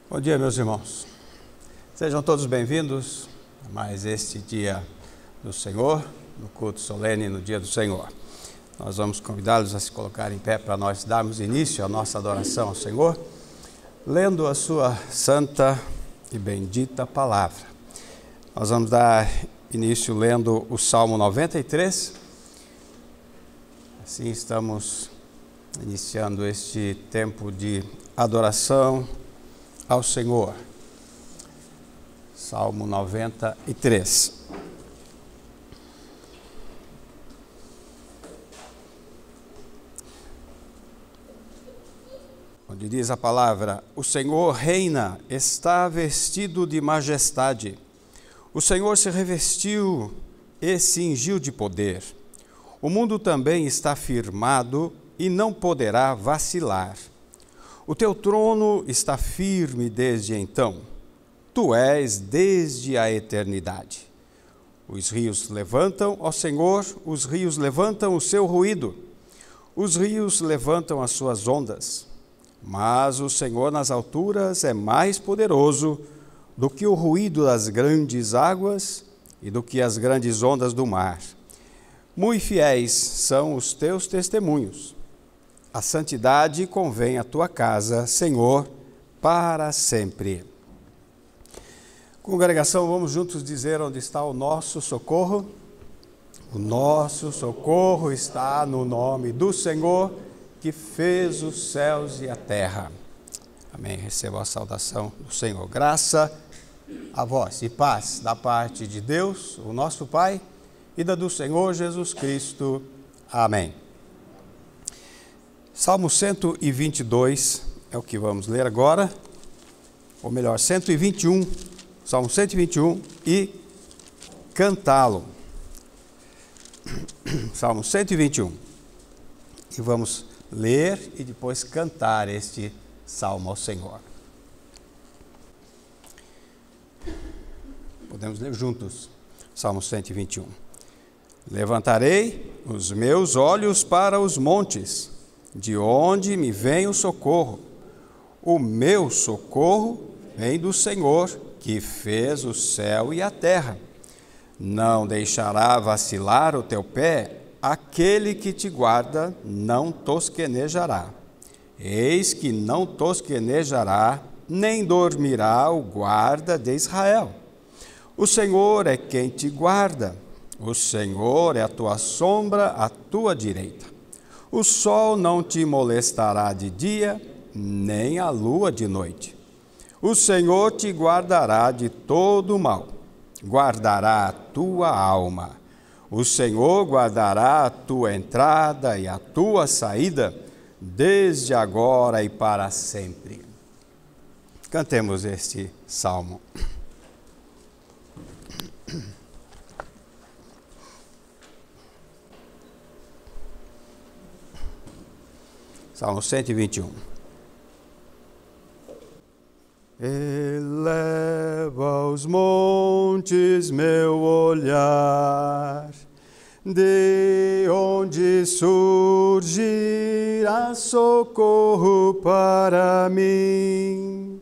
Bom dia, meus irmãos. Sejam todos bem-vindos a mais este dia do Senhor, no culto solene no dia do Senhor. Nós vamos convidá-los a se colocar em pé para nós darmos início à nossa adoração ao Senhor, lendo a sua santa e bendita palavra. Nós vamos dar início lendo o Salmo 93. Assim estamos iniciando este tempo de adoração ao Senhor. Salmo 93. Onde diz a palavra: o Senhor reina, está vestido de majestade. O Senhor se revestiu e cingiu de poder. O mundo também está firmado e não poderá vacilar. O teu trono está firme desde então. Tu és desde a eternidade. Os rios levantam, ó Senhor, os rios levantam o seu ruído. Os rios levantam as suas ondas. Mas o Senhor nas alturas é mais poderoso do que o ruído das grandes águas e do que as grandes ondas do mar. Muito fiéis são os teus testemunhos. A santidade convém à tua casa, Senhor, para sempre. Congregação, vamos juntos dizer onde está o nosso socorro. O nosso socorro está no nome do Senhor, que fez os céus e a terra. Amém. Receba a saudação do Senhor. Graça a vós e paz da parte de Deus, o nosso Pai, e da do Senhor Jesus Cristo. Amém. Salmo 122 é o que vamos ler agora, ou melhor, 121, Salmo 121 e cantá-lo. Salmo 121. E vamos ler e depois cantar este salmo ao Senhor. Podemos ler juntos, Salmo 121. Levantarei os meus olhos para os montes, de onde me vem o socorro. O meu socorro vem do Senhor, que fez o céu e a terra. Não deixará vacilar o teu pé, aquele que te guarda não tosquenejará. Eis que não tosquenejará, nem dormirá o guarda de Israel. O Senhor é quem te guarda, o Senhor é a tua sombra à tua direita. O sol não te molestará de dia, nem a lua de noite. O Senhor te guardará de todo o mal, guardará a tua alma. O Senhor guardará a tua entrada e a tua saída, desde agora e para sempre. Cantemos este salmo. Salmo 121. Eleva aos montes meu olhar, de onde surgirá socorro para mim.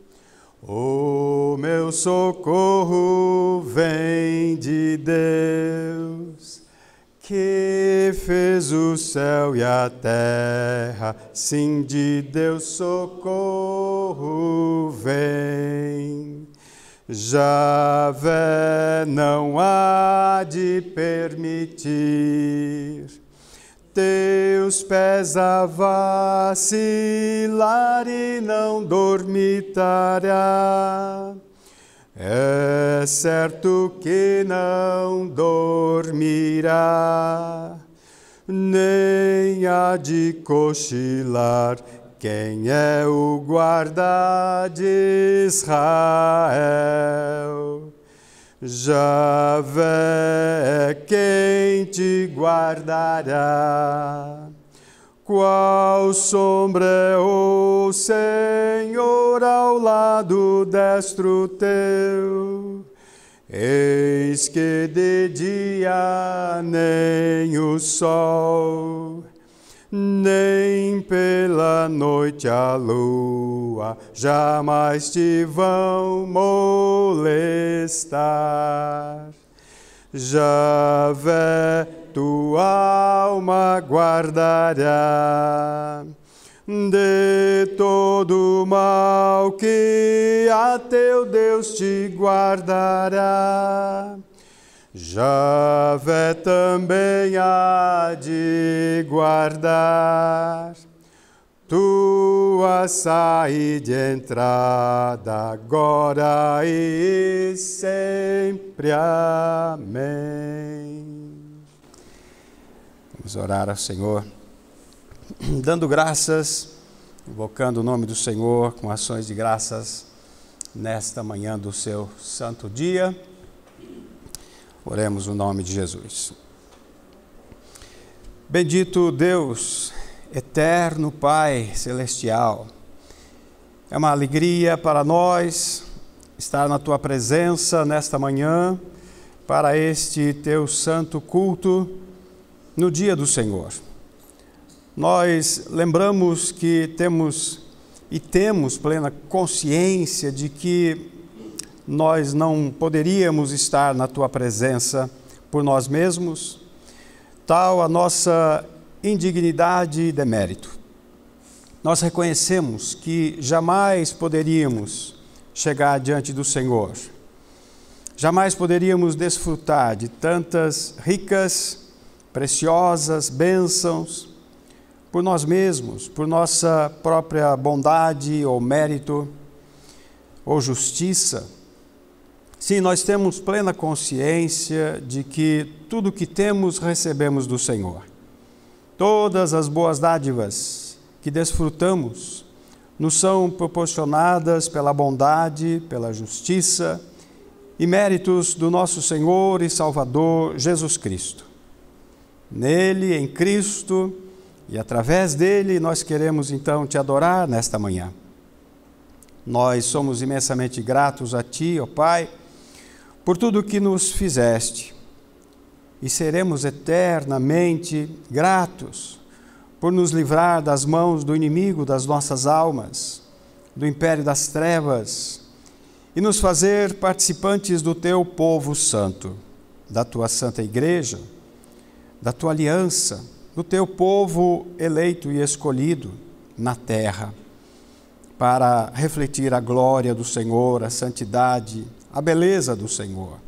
O meu socorro vem de Deus, que fez o céu e a terra. Sim, de Deus socorro vem. Javé não há de permitir teus pés a vacilar e não dormitará. É certo que não dormirá, nem há de cochilar. Quem é o guarda de Israel? Javé é quem te guardará. Qual sombra é o Senhor ao lado destro teu? Eis que de dia nem o sol, nem pela noite a lua jamais te vão molestar. Javé, tua alma guardará de todo mal que a teu Deus te guardará. Javé também há de guardar tua saída e entrada, agora e sempre. Amém. Vamos orar ao Senhor, dando graças, invocando o nome do Senhor com ações de graças nesta manhã do seu santo dia. Oremos no nome de Jesus. Bendito Deus, eterno Pai celestial, é uma alegria para nós estar na Tua presença nesta manhã, para este Teu santo culto no dia do Senhor. Nós lembramos que temos plena consciência de que nós não poderíamos estar na Tua presença por nós mesmos, tal a nossa indignidade e demérito. Nós reconhecemos que jamais poderíamos chegar diante do Senhor, jamais poderíamos desfrutar de tantas ricas, preciosas bênçãos por nós mesmos, por nossa própria bondade ou mérito ou justiça. Sim, nós temos plena consciência de que tudo que temos recebemos do Senhor. Todas as boas dádivas que desfrutamos nos são proporcionadas pela bondade, pela justiça e méritos do nosso Senhor e Salvador Jesus Cristo. Nele, em Cristo e através dele, nós queremos então te adorar nesta manhã. Nós somos imensamente gratos a Ti, ó Pai, por tudo que nos fizeste, e seremos eternamente gratos por nos livrar das mãos do inimigo das nossas almas, do império das trevas, e nos fazer participantes do Teu povo santo, da Tua santa igreja, da Tua aliança, do Teu povo eleito e escolhido na terra, para refletir a glória do Senhor, a santidade, a beleza do Senhor.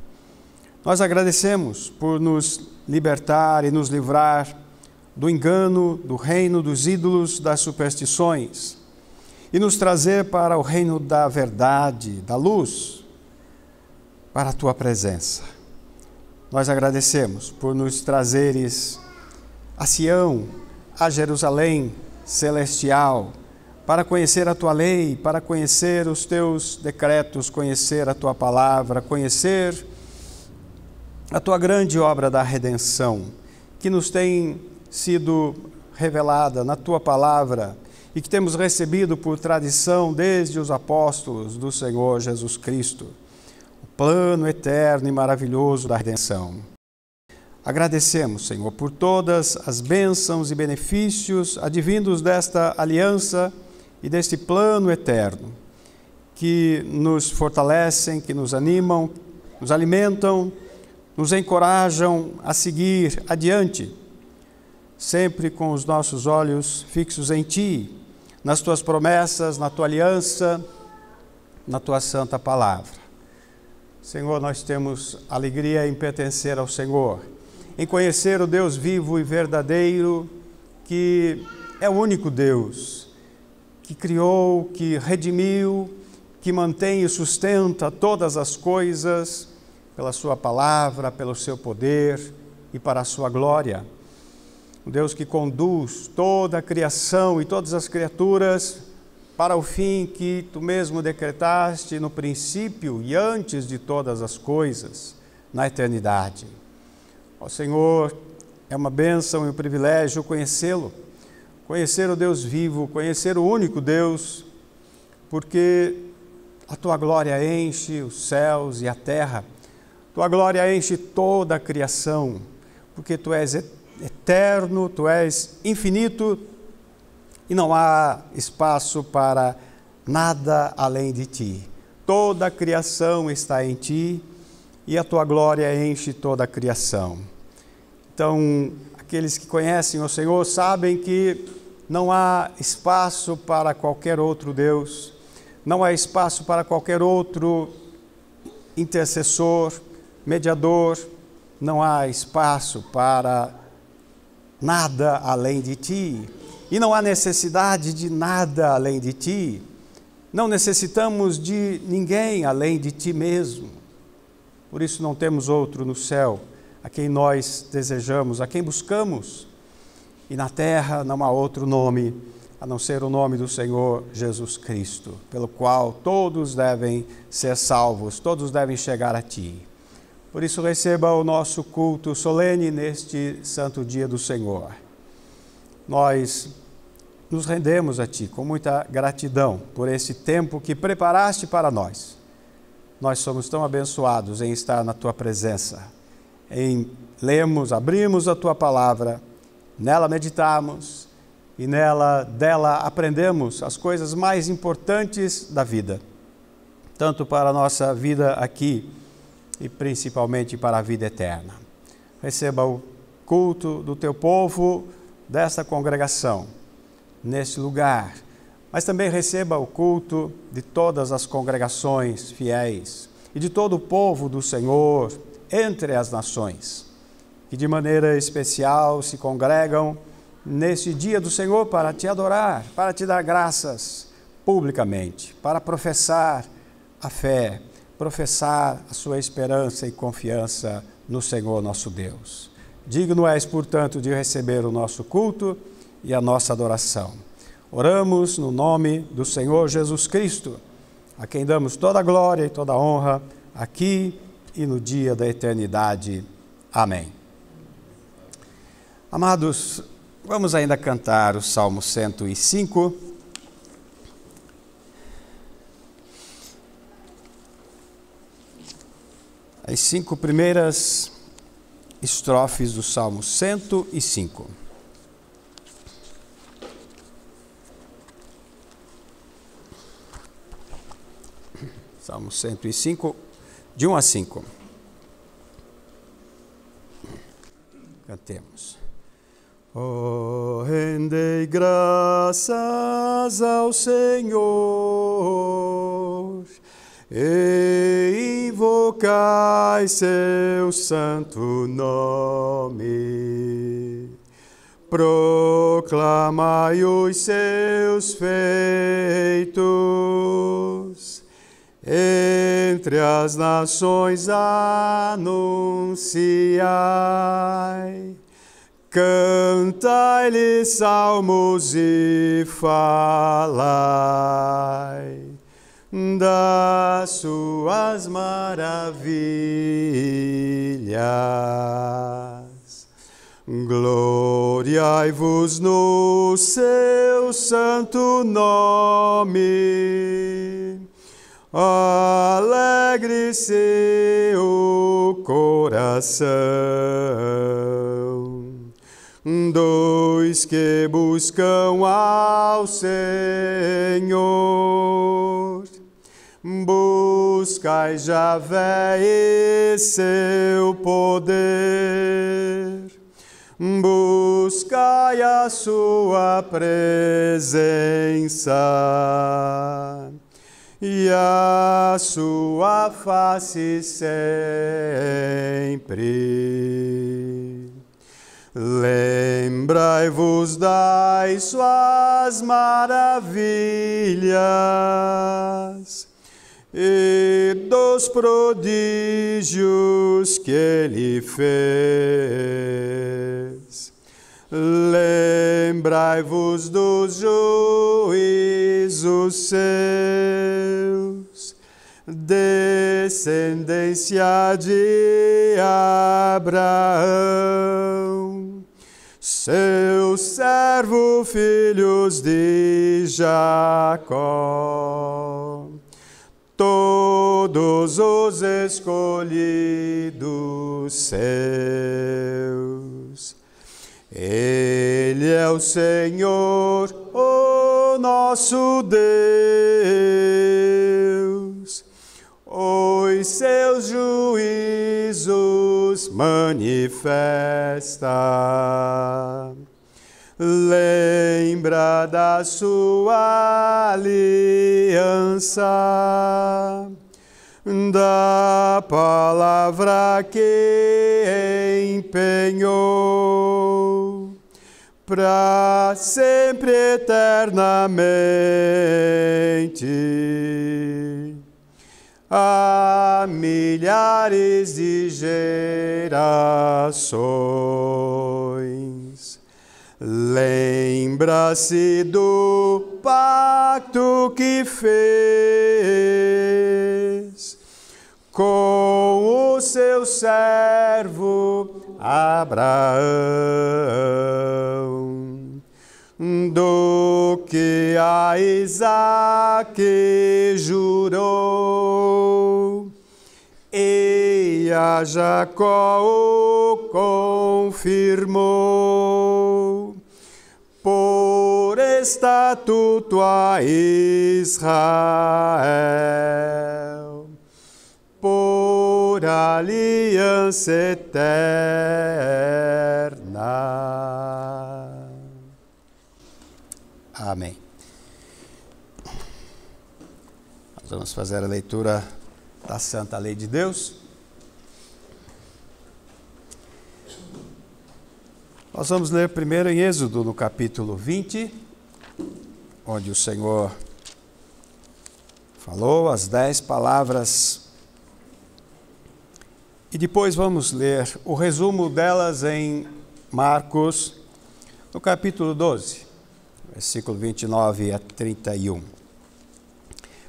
Nós agradecemos por nos libertar e nos livrar do engano, do reino dos ídolos, das superstições, e nos trazer para o reino da verdade, da luz, para a Tua presença. Nós agradecemos por nos trazeres a Sião, a Jerusalém celestial, para conhecer a Tua lei, para conhecer os Teus decretos, conhecer a Tua palavra, conhecer a Tua grande obra da redenção, que nos tem sido revelada na Tua palavra e que temos recebido por tradição desde os apóstolos do Senhor Jesus Cristo, o plano eterno e maravilhoso da redenção. Agradecemos, Senhor, por todas as bênçãos e benefícios advindos desta aliança e deste plano eterno, que nos fortalecem, que nos animam, nos alimentam, nos encorajam a seguir adiante, sempre com os nossos olhos fixos em Ti, nas Tuas promessas, na Tua aliança, na Tua santa palavra. Senhor, nós temos alegria em pertencer ao Senhor, em conhecer o Deus vivo e verdadeiro, que é o único Deus, que criou, que redimiu, que mantém e sustenta todas as coisas pela Sua palavra, pelo Seu poder e para a Sua glória. O Deus que conduz toda a criação e todas as criaturas para o fim que Tu mesmo decretaste no princípio e antes de todas as coisas, na eternidade. Ó Senhor, é uma bênção e um privilégio conhecê-lo, conhecer o Deus vivo, conhecer o único Deus, porque a Tua glória enche os céus e a terra, Tua glória enche toda a criação, porque Tu és eterno, tu és infinito e não há espaço para nada além de ti. Toda a criação está em ti e a tua glória enche toda a criação. Então, aqueles que conhecem o Senhor sabem que não há espaço para qualquer outro Deus, não há espaço para qualquer outro intercessor, mediador, não há espaço para nada além de ti. E não há necessidade de nada além de ti. Não necessitamos de ninguém além de ti mesmo. Por isso não temos outro no céu a quem nós desejamos, a quem buscamos. E na terra não há outro nome a não ser o nome do Senhor Jesus Cristo, pelo qual todos devem ser salvos, todos devem chegar a ti. Por isso receba o nosso culto solene neste santo dia do Senhor. Nós nos rendemos a ti com muita gratidão por esse tempo que preparaste para nós. Nós somos tão abençoados em estar na tua presença, em lermos, abrimos a tua palavra, nela meditamos e dela aprendemos as coisas mais importantes da vida, tanto para a nossa vida aqui e principalmente para a vida eterna. Receba o culto do teu povo, desta congregação, neste lugar, mas também receba o culto de todas as congregações fiéis e de todo o povo do Senhor entre as nações, que de maneira especial se congregam neste dia do Senhor para te adorar, para te dar graças publicamente, para professar a fé, professar a sua esperança e confiança no Senhor nosso Deus. Digno és, portanto, de receber o nosso culto e a nossa adoração. Oramos no nome do Senhor Jesus Cristo, a quem damos toda a glória e toda a honra, aqui e no dia da eternidade. Amém. Amados, vamos ainda cantar o Salmo 105. As 5 primeiras estrofes do Salmo 105. Salmo 105, de 1 a 5. Cantemos. Oh, rendei graças ao Senhor e invocai seu santo nome. Proclamai os seus feitos, entre as nações anunciai. Cantai-lhe salmos e falai das suas maravilhas. Gloriai-vos no seu santo nome. Alegre-se o coração dos que buscam ao Senhor. Buscai Javé e seu poder, buscai a sua presença e a sua face sempre. Lembrai-vos das suas maravilhas e dos prodígios que ele fez. Lembrai-vos dos juízos seus, descendência de Abraão, seu servo, filhos de Jacó, todos os escolhidos seus. Ele é o Senhor, o nosso Deus. Os seus juízos manifesta. Lembra da sua aliança, da palavra que empenhou, para sempre eternamente, a milhares de gerações. Lembra-se do pacto que fez com o seu servo Abraão, do que a Isaque jurou e a Jacó o confirmou, por estatuto a Israel, por aliança eterna. Amém. Nós vamos fazer a leitura da Santa Lei de Deus. Nós vamos ler primeiro em Êxodo, no capítulo 20, onde o Senhor falou as 10 palavras. E depois vamos ler o resumo delas em Marcos, no capítulo 12, versículo 29 a 31.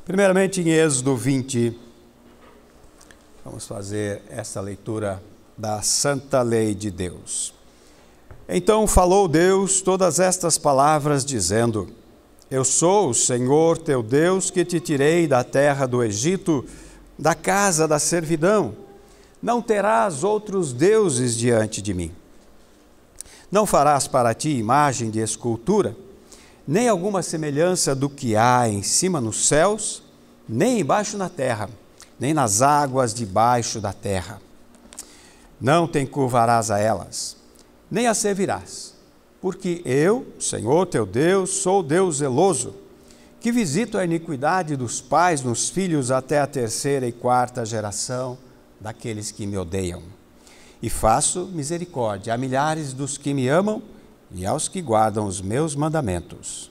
Primeiramente em Êxodo 20, vamos fazer essa leitura da Santa Lei de Deus. Então falou Deus todas estas palavras, dizendo: Eu sou o Senhor teu Deus, que te tirei da terra do Egito, da casa da servidão. Não terás outros deuses diante de mim. Não farás para ti imagem de escultura, nem alguma semelhança do que há em cima nos céus, nem embaixo na terra, nem nas águas debaixo da terra. Não te encurvarás a elas, nem as servirás, porque eu, Senhor teu Deus, sou Deus zeloso, que visito a iniquidade dos pais nos filhos até a 3ª e 4ª geração daqueles que me odeiam. E faço misericórdia a milhares dos que me amam e aos que guardam os meus mandamentos.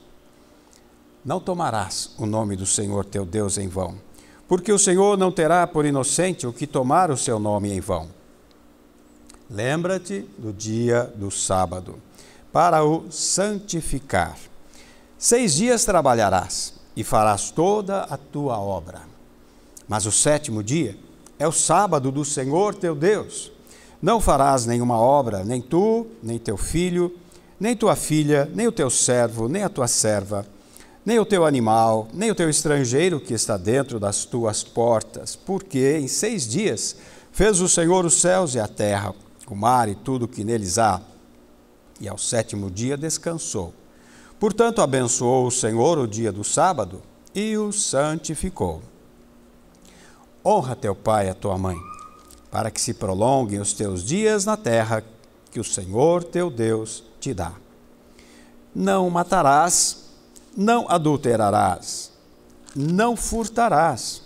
Não tomarás o nome do Senhor teu Deus em vão, porque o Senhor não terá por inocente o que tomar o seu nome em vão. Lembra-te do dia do sábado, para o santificar. 6 dias trabalharás e farás toda a tua obra. Mas o 7º dia é o sábado do Senhor teu Deus. Não farás nenhuma obra, nem tu, nem teu filho, nem tua filha, nem o teu servo, nem a tua serva, nem o teu animal, nem o teu estrangeiro que está dentro das tuas portas, porque em 6 dias fez o Senhor os céus e a terra, o mar e tudo o que neles há, e ao 7º dia descansou. Portanto, abençoou o Senhor o dia do sábado e o santificou. Honra teu pai e a tua mãe, para que se prolonguem os teus dias na terra que o Senhor teu Deus te dá. Não matarás, não adulterarás, não furtarás,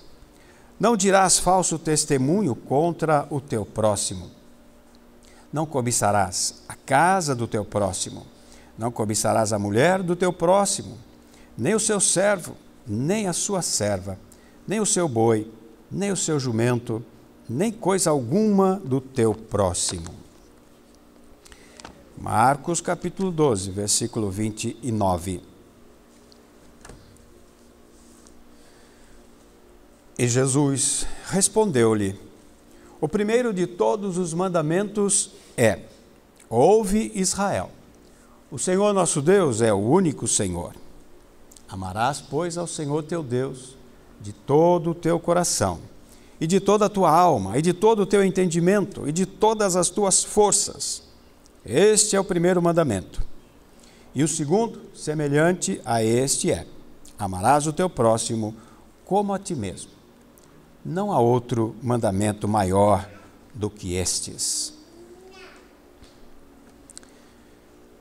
não dirás falso testemunho contra o teu próximo. Não cobiçarás a casa do teu próximo, não cobiçarás a mulher do teu próximo, nem o seu servo, nem a sua serva, nem o seu boi, nem o seu jumento, nem coisa alguma do teu próximo. Marcos capítulo 12, versículo 29. E Jesus respondeu-lhe: O primeiro de todos os mandamentos é: Ouve, Israel, o Senhor nosso Deus é o único Senhor. Amarás, pois, ao Senhor teu Deus de todo o teu coração, e de toda a tua alma, e de todo o teu entendimento, e de todas as tuas forças. Este é o primeiro mandamento. E o segundo, semelhante a este é: amarás o teu próximo como a ti mesmo. Não há outro mandamento maior do que estes.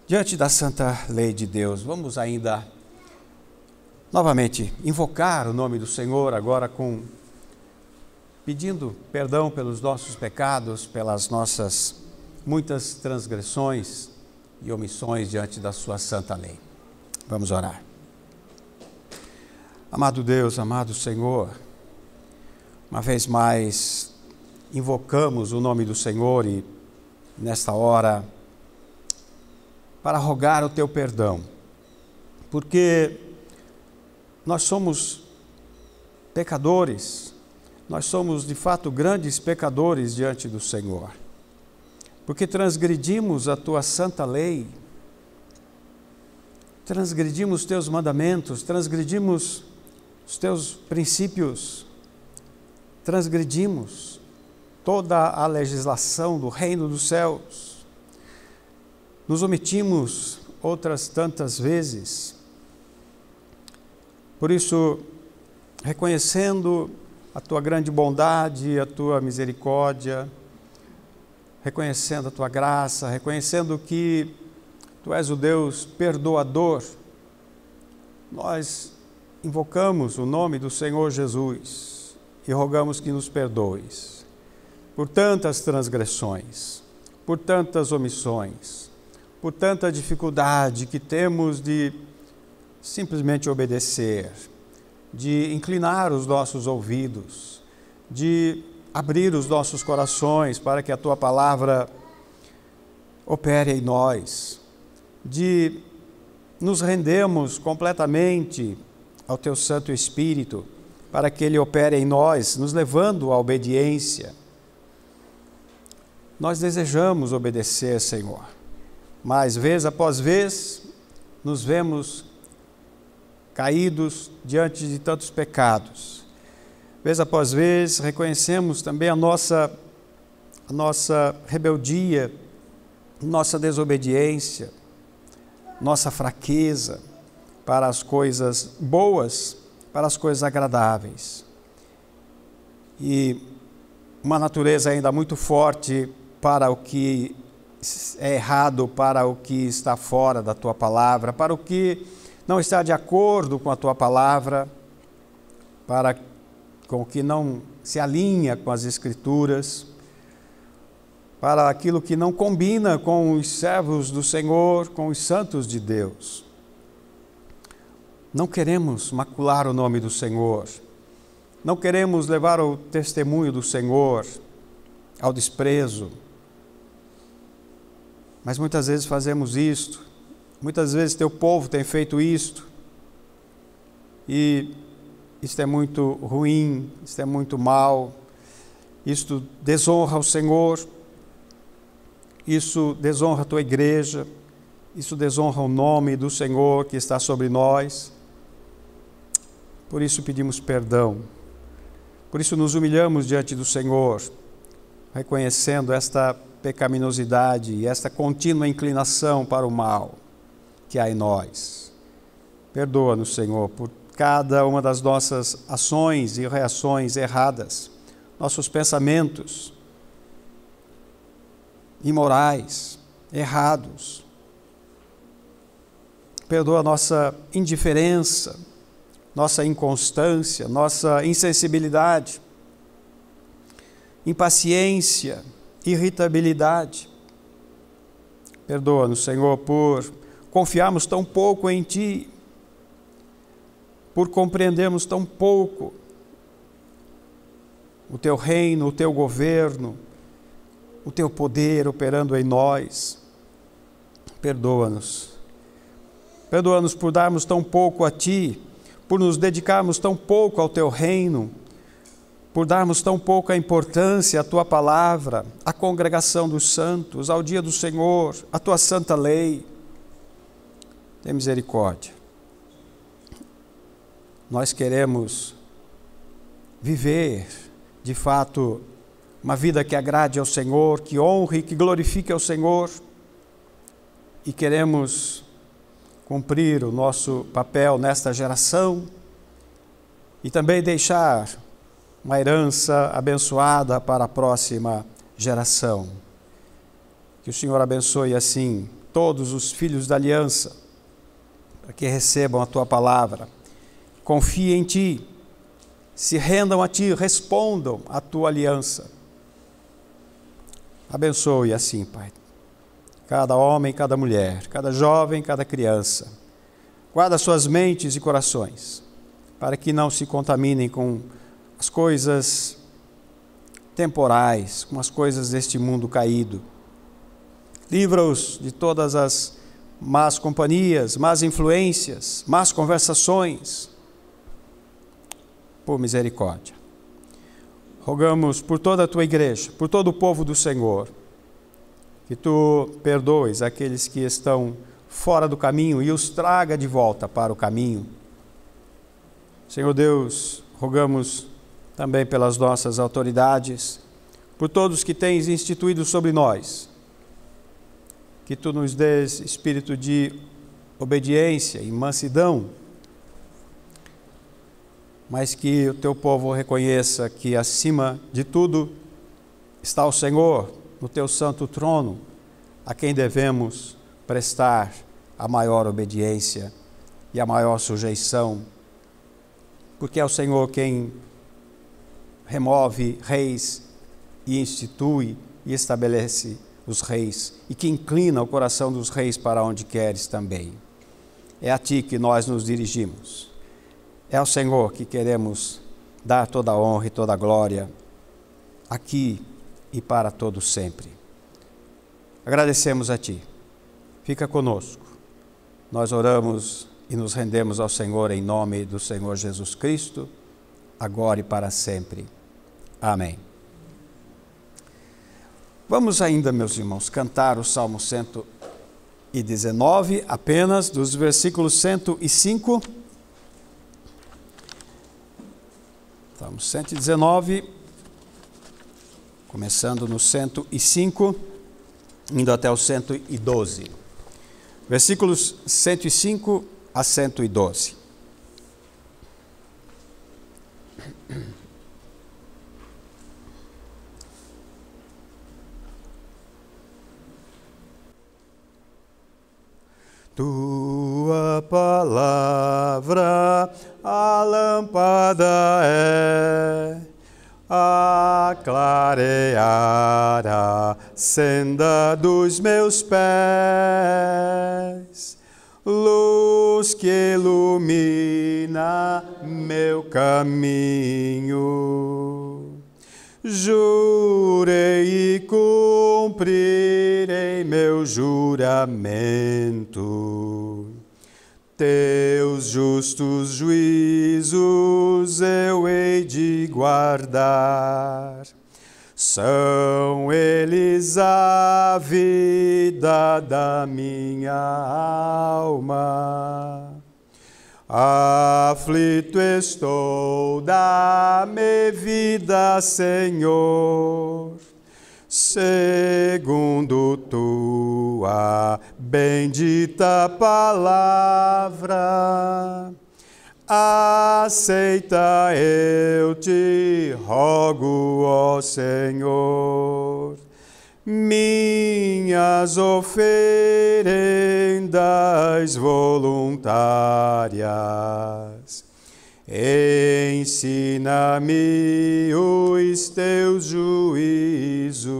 Diante da santa lei de Deus, vamos ainda novamente invocar o nome do Senhor, agora pedindo perdão pelos nossos pecados, pelas nossas muitas transgressões e omissões diante da sua santa lei. Vamos orar. Amado Deus, amado Senhor, uma vez mais invocamos o nome do Senhor e nesta hora para rogar o teu perdão, porque nós somos pecadores, nós somos de fato grandes pecadores diante do Senhor, porque transgredimos a tua santa lei, transgredimos os teus mandamentos, transgredimos os teus princípios, transgredimos toda a legislação do reino dos céus, nos omitimos outras tantas vezes. Por isso, reconhecendo a tua grande bondade, a tua misericórdia, reconhecendo a tua graça, reconhecendo que tu és o Deus perdoador, nós invocamos o nome do Senhor Jesus e rogamos que nos perdoes por tantas transgressões, por tantas omissões, por tanta dificuldade que temos de simplesmente obedecer, de inclinar os nossos ouvidos, de abrir os nossos corações para que a tua palavra opere em nós, de nos rendermos completamente ao teu Santo Espírito para que ele opere em nós, nos levando à obediência. Nós desejamos obedecer, Senhor, mas vez após vez nos vemos caídos diante de tantos pecados. Vez após vez reconhecemos também a nossa rebeldia, nossa desobediência, nossa fraqueza para as coisas boas, para as coisas agradáveis. E uma natureza ainda muito forte para o que é errado, para o que está fora da tua palavra, para o que não está de acordo com a tua palavra, com o que não se alinha com as Escrituras, para aquilo que não combina com os servos do Senhor, com os santos de Deus. Não queremos macular o nome do Senhor, não queremos levar o testemunho do Senhor ao desprezo, mas muitas vezes fazemos isto, muitas vezes teu povo tem feito isto, e isto é muito ruim, isto é muito mal, isto desonra o Senhor, isso desonra a tua igreja, isso desonra o nome do Senhor que está sobre nós. Por isso pedimos perdão, por isso nos humilhamos diante do Senhor, reconhecendo esta pecaminosidade e esta contínua inclinação para o mal que há em nós. Perdoa-nos, Senhor, por cada uma das nossas ações e reações erradas, nossos pensamentos imorais, errados. Perdoa a nossa indiferença, nossa inconstância, nossa insensibilidade, impaciência, irritabilidade. Perdoa-nos, Senhor, por confiarmos tão pouco em Ti, por compreendermos tão pouco o Teu reino, o Teu governo, o Teu poder operando em nós. Perdoa-nos. Perdoa-nos por darmos tão pouco a Ti, por nos dedicarmos tão pouco ao Teu reino, por darmos tão pouca importância à Tua palavra, à congregação dos santos, ao dia do Senhor, à Tua santa lei. Tem misericórdia. Nós queremos viver, de fato, uma vida que agrade ao Senhor, que honre e que glorifique ao Senhor. e queremos cumprir o nosso papel nesta geração e também deixar uma herança abençoada para a próxima geração. Que o Senhor abençoe assim todos os filhos da aliança, para que recebam a Tua palavra, confiem em Ti, se rendam a Ti, respondam à Tua aliança. Abençoe assim, Pai, cada homem, cada mulher, cada jovem, cada criança. Guarda suas mentes e corações, para que não se contaminem com as coisas temporais, com as coisas deste mundo caído. Livra-os de todas as más companhias, más influências, más conversações, por misericórdia. Rogamos por toda a Tua igreja, por todo o povo do Senhor, que Tu perdoes aqueles que estão fora do caminho e os traga de volta para o caminho. Senhor Deus, rogamos também pelas nossas autoridades, por todos que Tens instituído sobre nós, que Tu nos dês espírito de obediência e mansidão, mas que o Teu povo reconheça que acima de tudo está o Senhor no Teu santo trono, a quem devemos prestar a maior obediência e a maior sujeição, porque é o Senhor quem remove reis e institui e estabelece os reis, e que inclina o coração dos reis para onde queres também. É a Ti que nós nos dirigimos. É ao Senhor que queremos dar toda a honra e toda a glória, aqui e para todo sempre. Agradecemos a Ti. Fica conosco. Nós oramos e nos rendemos ao Senhor em nome do Senhor Jesus Cristo, agora e para sempre. Amém. Vamos ainda, meus irmãos, cantar o Salmo 119, apenas dos versículos 105. Salmo 119, começando no 105, indo até o 112. Versículos 105 a 112. Tua palavra a lâmpada é, a clarear a senda dos meus pés, luz que ilumina meu caminho. Jurei e cumprirei meu juramento. Teus justos juízos eu hei de guardar. São eles a vida da minha alma. Aflito estou, dá-me vida, Senhor, segundo Tua bendita palavra. Aceita, eu te rogo, ó Senhor, minhas oferendas voluntárias. Ensina-me os Teus juízos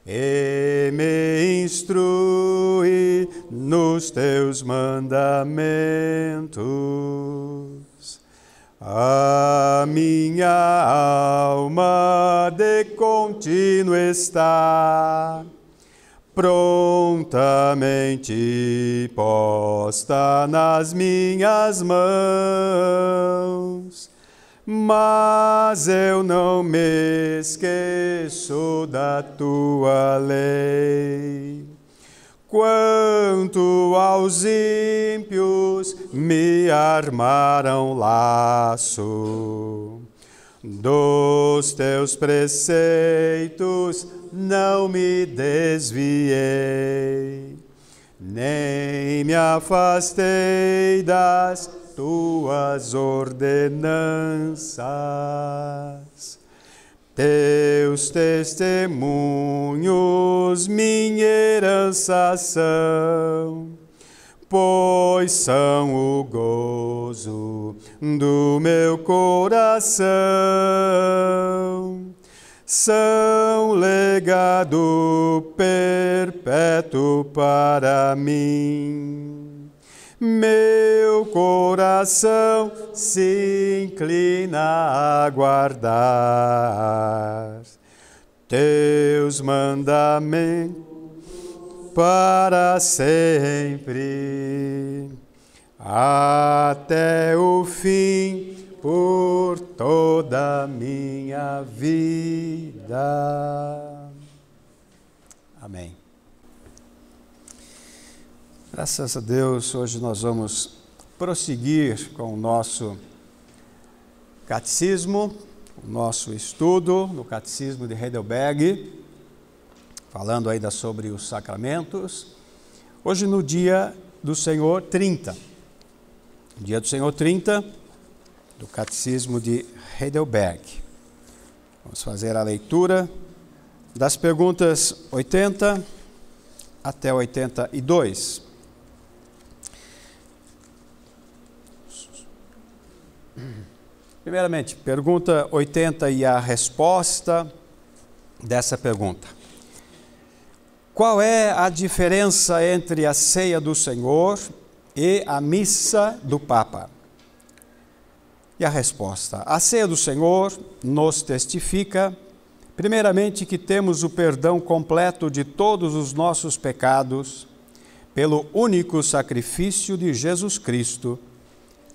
e me instrui nos Teus mandamentos. A minha alma de contínuo está prontamente posta nas minhas mãos, mas eu não me esqueço da Tua lei. Quanto aos ímpios, me armaram laço, do dos teus preceitos não me desviei, nem me afastei das tuas ordenanças. Teus testemunhos minha herança são, pois são o gozo do meu coração. São legado perpétuo para mim. Meu coração se inclina a guardar teus mandamentos para sempre, até o fim, por toda a minha vida. Amém. Graças a Deus, hoje nós vamos prosseguir com o nosso catecismo, o nosso estudo no Catecismo de Heidelberg, falando ainda sobre os sacramentos. Hoje no dia do Senhor 30, dia do Senhor 30, do Catecismo de Heidelberg. Vamos fazer a leitura das perguntas 80 até 82. Primeiramente, pergunta 80 e a resposta dessa pergunta. Qual é a diferença entre a ceia do Senhor e a missa do Papa? E a resposta: a ceia do Senhor nos testifica, primeiramente, que temos o perdão completo de todos os nossos pecados pelo único sacrifício de Jesus Cristo,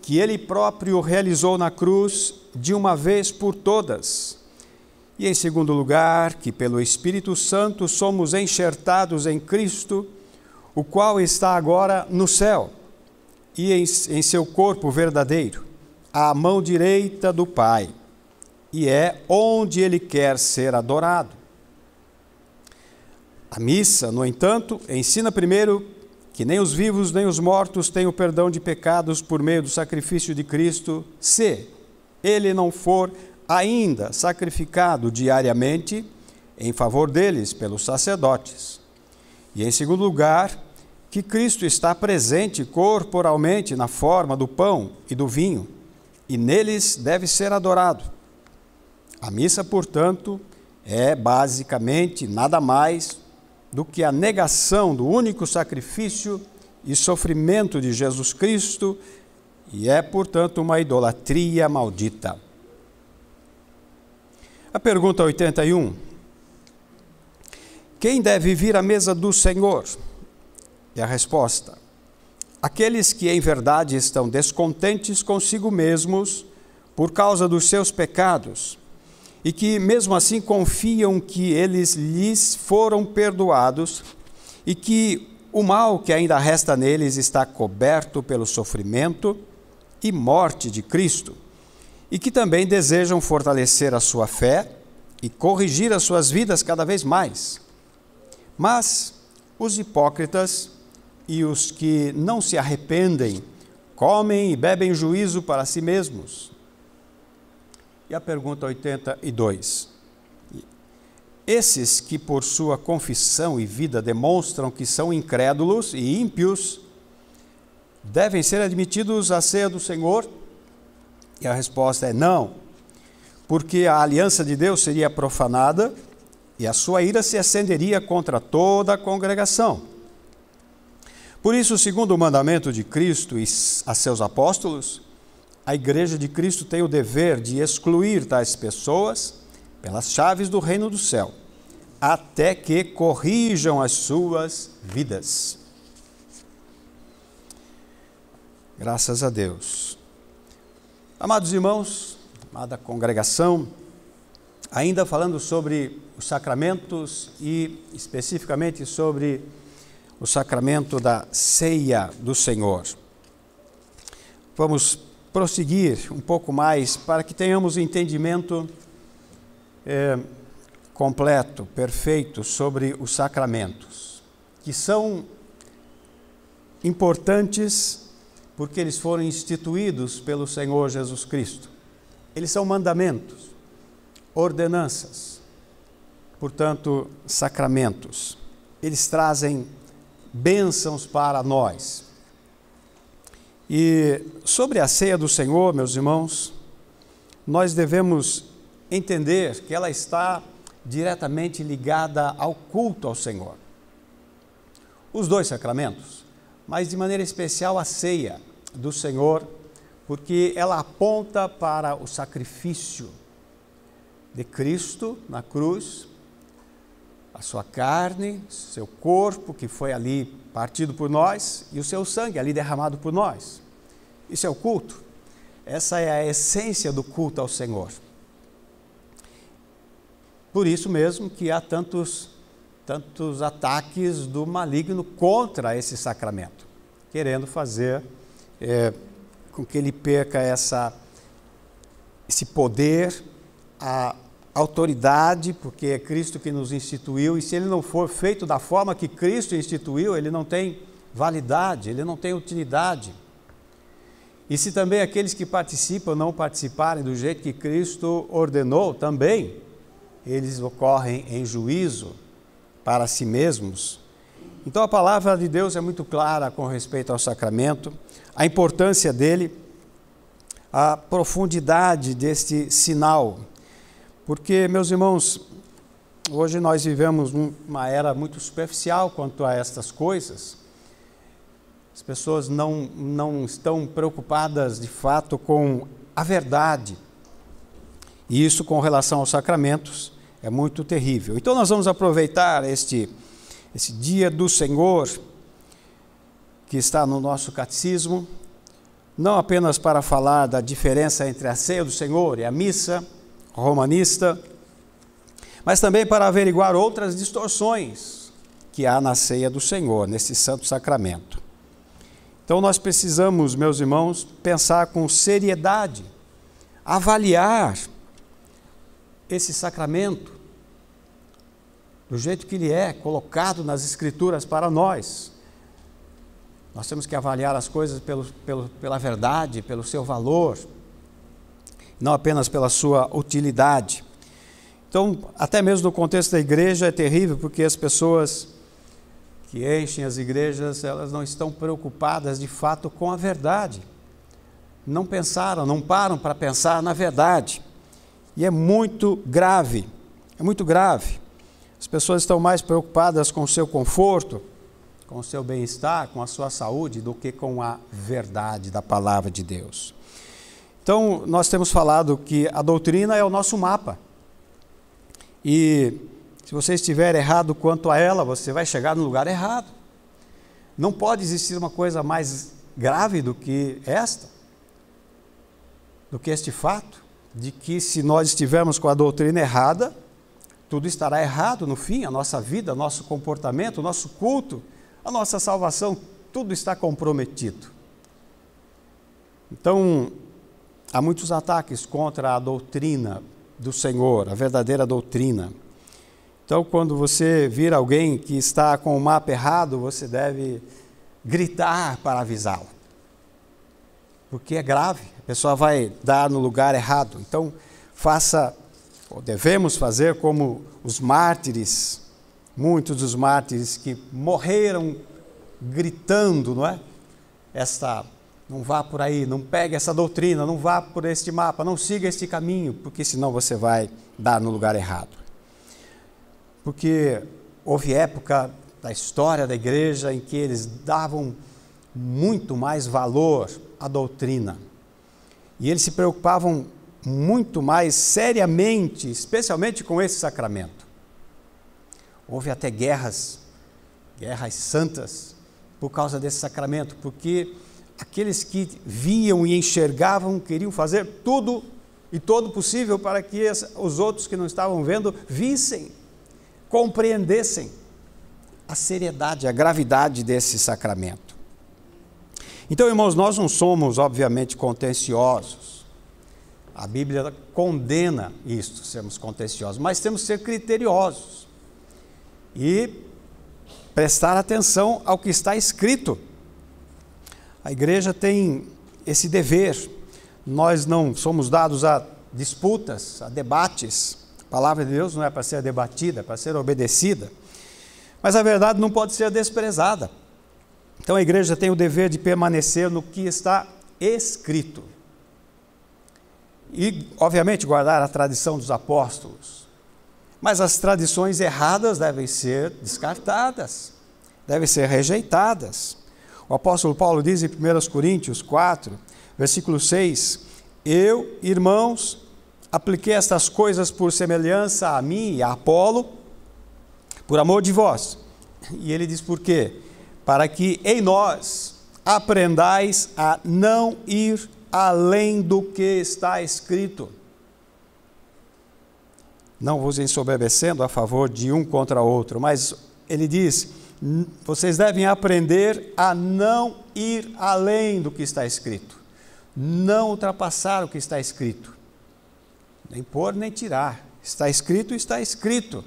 que Ele próprio realizou na cruz de uma vez por todas. E, em segundo lugar, que pelo Espírito Santo somos enxertados em Cristo, o qual está agora no céu e em seu corpo verdadeiro, à mão direita do Pai, e é onde Ele quer ser adorado. A missa, no entanto, ensina primeiro que nem os vivos nem os mortos têm o perdão de pecados por meio do sacrifício de Cristo, se Ele não for ainda sacrificado diariamente em favor deles pelos sacerdotes. E, em segundo lugar, que Cristo está presente corporalmente na forma do pão e do vinho, e neles deve ser adorado. A missa, portanto, é basicamente nada mais do que a negação do único sacrifício e sofrimento de Jesus Cristo, e é, portanto, uma idolatria maldita. A pergunta 81. Quem deve vir à mesa do Senhor? E a resposta: aqueles que em verdade estão descontentes consigo mesmos por causa dos seus pecados, e que mesmo assim confiam que eles lhes foram perdoados e que o mal que ainda resta neles está coberto pelo sofrimento e morte de Cristo, e que também desejam fortalecer a sua fé e corrigir as suas vidas cada vez mais. Mas os hipócritas e os que não se arrependem comem e bebem juízo para si mesmos. E a pergunta 82. Esses que por sua confissão e vida demonstram que são incrédulos e ímpios, devem ser admitidos à ceia do Senhor? E a resposta é não, porque a aliança de Deus seria profanada e a sua ira se acenderia contra toda a congregação. Por isso, segundo o mandamento de Cristo e a seus apóstolos, a Igreja de Cristo tem o dever de excluir tais pessoas pelas chaves do reino do céu, até que corrijam as suas vidas. Graças a Deus. Amados irmãos, amada congregação, ainda falando sobre os sacramentos e especificamente sobre o sacramento da ceia do Senhor. Vamos prosseguir um pouco mais para que tenhamos entendimento completo, perfeito sobre os sacramentos, que são importantes porque eles foram instituídos pelo Senhor Jesus Cristo. Eles são mandamentos, ordenanças, portanto, sacramentos. Eles trazem bênçãos para nós. E sobre a ceia do Senhor, meus irmãos, nós devemos entender que ela está diretamente ligada ao culto ao Senhor. Os dois sacramentos, mas de maneira especial a ceia do Senhor, porque ela aponta para o sacrifício de Cristo na cruz, a sua carne, seu corpo que foi ali partido por nós e o seu sangue ali derramado por nós. Isso é o culto. Essa é a essência do culto ao Senhor. Por isso mesmo que há tantos ataques do maligno contra esse sacramento, querendo fazer com que ele perca esse poder, a autoridade, porque é Cristo que nos instituiu, e se ele não for feito da forma que Cristo instituiu, ele não tem validade, ele não tem utilidade. E se também aqueles que participam não participarem do jeito que Cristo ordenou também, eles ocorrem em juízo para si mesmos. Então a palavra de Deus é muito clara com respeito ao sacramento, a importância dele, a profundidade deste sinal. Porque, meus irmãos, hoje nós vivemos uma era muito superficial quanto a estas coisas. As pessoas não estão preocupadas de fato com a verdade. E isso com relação aos sacramentos é muito terrível. Então nós vamos aproveitar esse dia do Senhor, que está no nosso catecismo, não apenas para falar da diferença entre a ceia do Senhor e a missa romanista, mas também para averiguar outras distorções que há na ceia do Senhor, nesse santo sacramento. Então nós precisamos, meus irmãos, pensar com seriedade, avaliar esse sacramento do jeito que ele é colocado nas Escrituras para nós. Nós temos que avaliar as coisas pela verdade, pelo seu valor, não apenas pela sua utilidade. Então, até mesmo no contexto da igreja é terrível, porque as pessoas que enchem as igrejas, elas não estão preocupadas de fato com a verdade. Não pensaram, não param para pensar na verdade. E é muito grave, é muito grave. As pessoas estão mais preocupadas com o seu conforto, com o seu bem-estar, com a sua saúde, do que com a verdade da palavra de Deus. Então, nós temos falado que a doutrina é o nosso mapa. E se você estiver errado quanto a ela, você vai chegar no lugar errado. Não pode existir uma coisa mais grave do que este fato, de que se nós estivermos com a doutrina errada, tudo estará errado no fim, a nossa vida, nosso comportamento, o nosso culto, a nossa salvação, tudo está comprometido. Então, há muitos ataques contra a doutrina do Senhor, a verdadeira doutrina. Então, quando você vir alguém que está com o mapa errado, você deve gritar para avisá-lo. Porque é grave, a pessoa vai dar no lugar errado. Então, devemos fazer como os mártires, muitos dos mártires que morreram gritando, não é? Não vá por aí, não pegue essa doutrina, não vá por este mapa, não siga este caminho, porque senão você vai dar no lugar errado. Porque houve época da história da igreja em que eles davam muito mais valor à doutrina. E eles se preocupavam muito mais seriamente, especialmente com esse sacramento. Houve até guerras santas por causa desse sacramento, porque aqueles que viam e enxergavam queriam fazer tudo e todo possível para que os outros que não estavam vendo vissem, compreendessem a seriedade, a gravidade desse A Bíblia condena isto, sermos contenciosos, mas temos que ser criteriosos e prestar atenção ao que está escrito. A igreja tem esse dever. Nós não somos dados a disputas, a debates. A palavra de Deus não é para ser debatida, é para ser obedecida. Mas a verdade não pode ser desprezada. Então a igreja tem o dever de permanecer no que está escrito. E, obviamente, guardar a tradição dos apóstolos. Mas as tradições erradas devem ser descartadas, devem ser rejeitadas. O apóstolo Paulo diz em 1 Coríntios 4, versículo 6, eu, irmãos, apliquei estas coisas por semelhança a mim e a Apolo, por amor de vós. E ele diz por quê? Para que em nós aprendais a não ir além do que está escrito. Não vos ensoberbecendo a favor de um contra outro, mas ele diz, vocês devem aprender a não ir além do que está escrito, não ultrapassar o que está escrito, nem pôr nem tirar, está escrito, está escrito.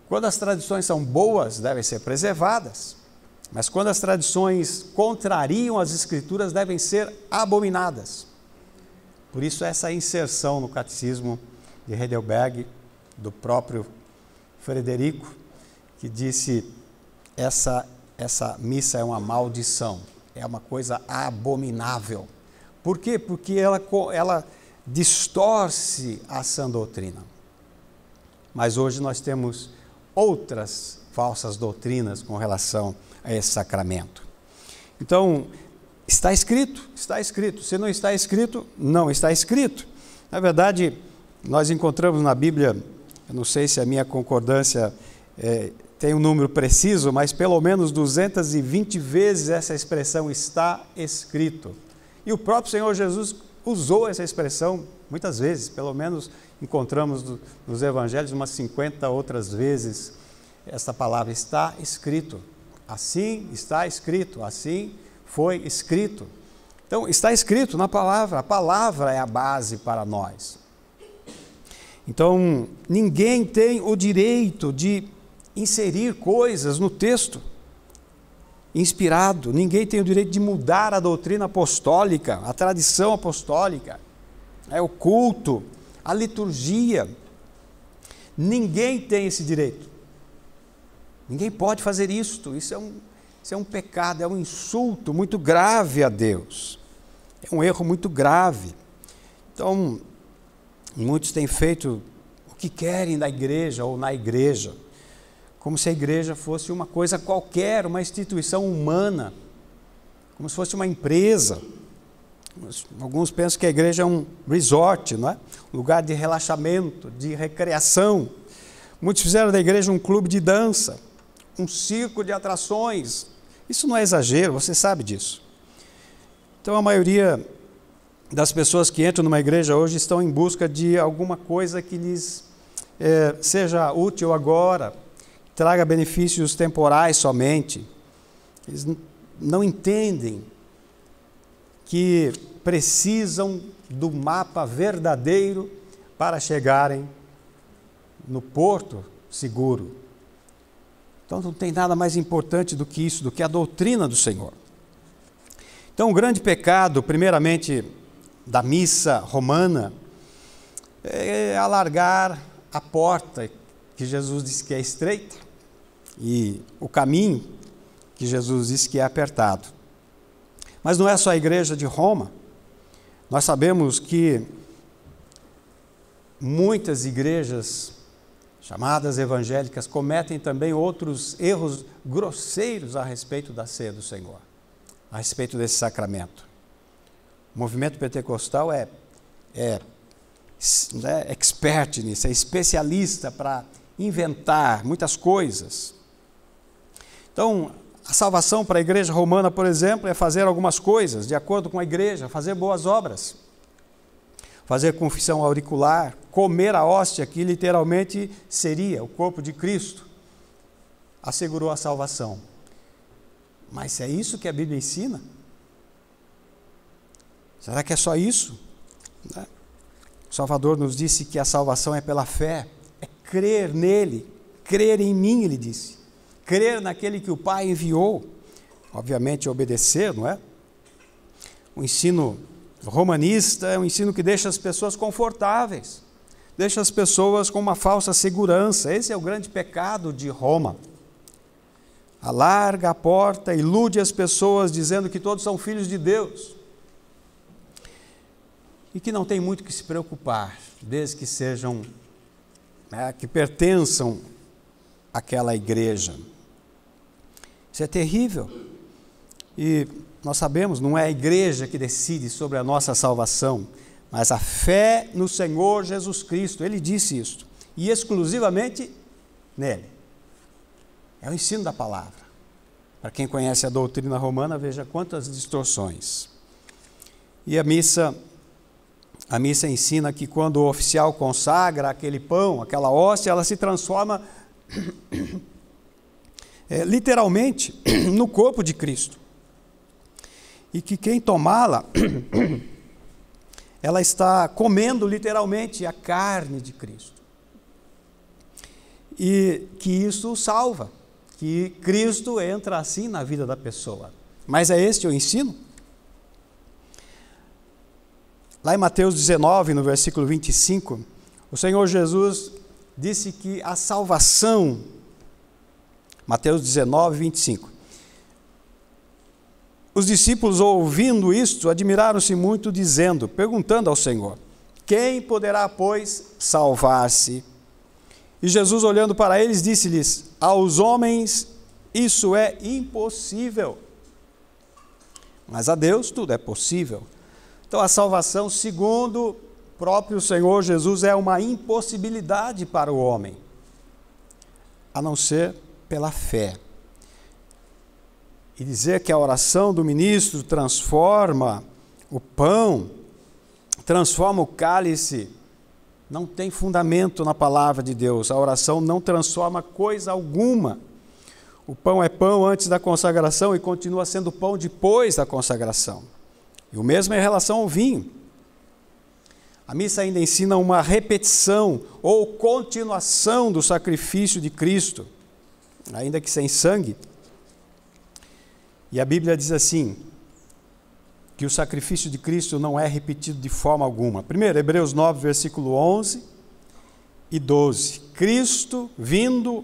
Quando as tradições são boas, devem ser preservadas, mas quando as tradições contrariam as Escrituras, devem ser abominadas. Por isso essa inserção no catecismo de Heidelberg, do próprio Frederico, que disse, essa missa é uma maldição, é uma coisa abominável. Por quê? Porque ela distorce a sã doutrina. Mas hoje nós temos outras falsas doutrinas com relação a esse sacramento. Então, está escrito, está escrito. Se não está escrito, não está escrito. Na verdade, nós encontramos na Bíblia, eu não sei se a minha concordância tem um número preciso, mas pelo menos 220 vezes essa expressão está escrito. E o próprio Senhor Jesus usou essa expressão muitas vezes, pelo menos encontramos nos evangelhos umas 50 outras vezes essa palavra está escrito. Assim está escrito, assim foi escrito. Então, está escrito na palavra, a palavra é a base para nós. Então, ninguém tem o direito de inserir coisas no texto inspirado, ninguém tem o direito de mudar a doutrina apostólica, a tradição apostólica, o culto, a liturgia. Ninguém tem esse direito. Ninguém pode fazer isto. Isso é um pecado, é um insulto muito grave a Deus. É um erro muito grave. Então, muitos têm feito o que querem da igreja ou na igreja, como se a igreja fosse uma coisa qualquer, uma instituição humana, como se fosse uma empresa. Alguns pensam que a igreja é um resort, não é? Um lugar de relaxamento, de recreação. Muitos fizeram da igreja um clube de dança, um circo de atrações. Isso não é exagero, você sabe disso. Então a maioria das pessoas que entram numa igreja hoje estão em busca de alguma coisa que lhes seja útil agora, traga benefícios temporais somente. Eles não entendem que precisam do mapa verdadeiro para chegarem no porto seguro. Então não tem nada mais importante do que isso, do que a doutrina do Senhor. Então o grande pecado, primeiramente, da missa romana, é alargar a porta que Jesus disse que é estreita e o caminho que Jesus disse que é apertado. Mas não é só a igreja de Roma. Nós sabemos que muitas igrejas chamadas evangélicas cometem também outros erros grosseiros a respeito da ceia do Senhor, a respeito desse sacramento. O movimento pentecostal é expert nisso, é especialista para inventar muitas coisas. Então, a salvação para a igreja romana, por exemplo, é fazer algumas coisas de acordo com a igreja, fazer boas obras, fazer confissão auricular, comer a hóstia, que literalmente seria o corpo de Cristo, assegurou a salvação. Mas é isso que a Bíblia ensina? Será que é só isso? O Salvador nos disse que a salvação é pela fé, é crer nele, crer em mim, ele disse. Crer naquele que o Pai enviou, obviamente obedecer, não é? O ensino romanista é um ensino que deixa as pessoas confortáveis, deixa as pessoas com uma falsa segurança. Esse é o grande pecado de Roma. Alarga a porta, ilude as pessoas dizendo que todos são filhos de Deus e que não tem muito que se preocupar, desde que sejam, que pertençam àquela igreja. Isso é terrível. E nós sabemos, não é a igreja que decide sobre a nossa salvação, mas a fé no Senhor Jesus Cristo. Ele disse isso, e exclusivamente nele. É o ensino da palavra. Para quem conhece a doutrina romana, veja quantas distorções. E a missa ensina que quando o oficial consagra aquele pão, aquela hóstia, ela se transforma literalmente no corpo de Cristo. E que quem tomá-la, ela está comendo literalmente a carne de Cristo. E que isso salva, que Cristo entra assim na vida da pessoa. Mas é este o ensino? Lá em Mateus 19, no versículo 25, o Senhor Jesus disse que a salvação, Mateus 19, 25, os discípulos, ouvindo isto, admiraram-se muito, perguntando ao Senhor: quem poderá, pois, salvar-se? E Jesus, olhando para eles, disse-lhes: aos homens isso é impossível, mas a Deus tudo é possível. Então a salvação, segundo o próprio Senhor Jesus, é uma impossibilidade para o homem, a não ser pela fé. E dizer que a oração do ministro transforma o pão, transforma o cálice, não tem fundamento na palavra de Deus. A oração não transforma coisa alguma. O pão é pão antes da consagração e continua sendo pão depois da consagração. E o mesmo em relação ao vinho. A missa ainda ensina uma repetição ou continuação do sacrifício de Cristo, ainda que sem sangue. E a Bíblia diz assim, que o sacrifício de Cristo não é repetido de forma alguma. Primeiro, Hebreus 9, versículo 11 e 12. Cristo vindo,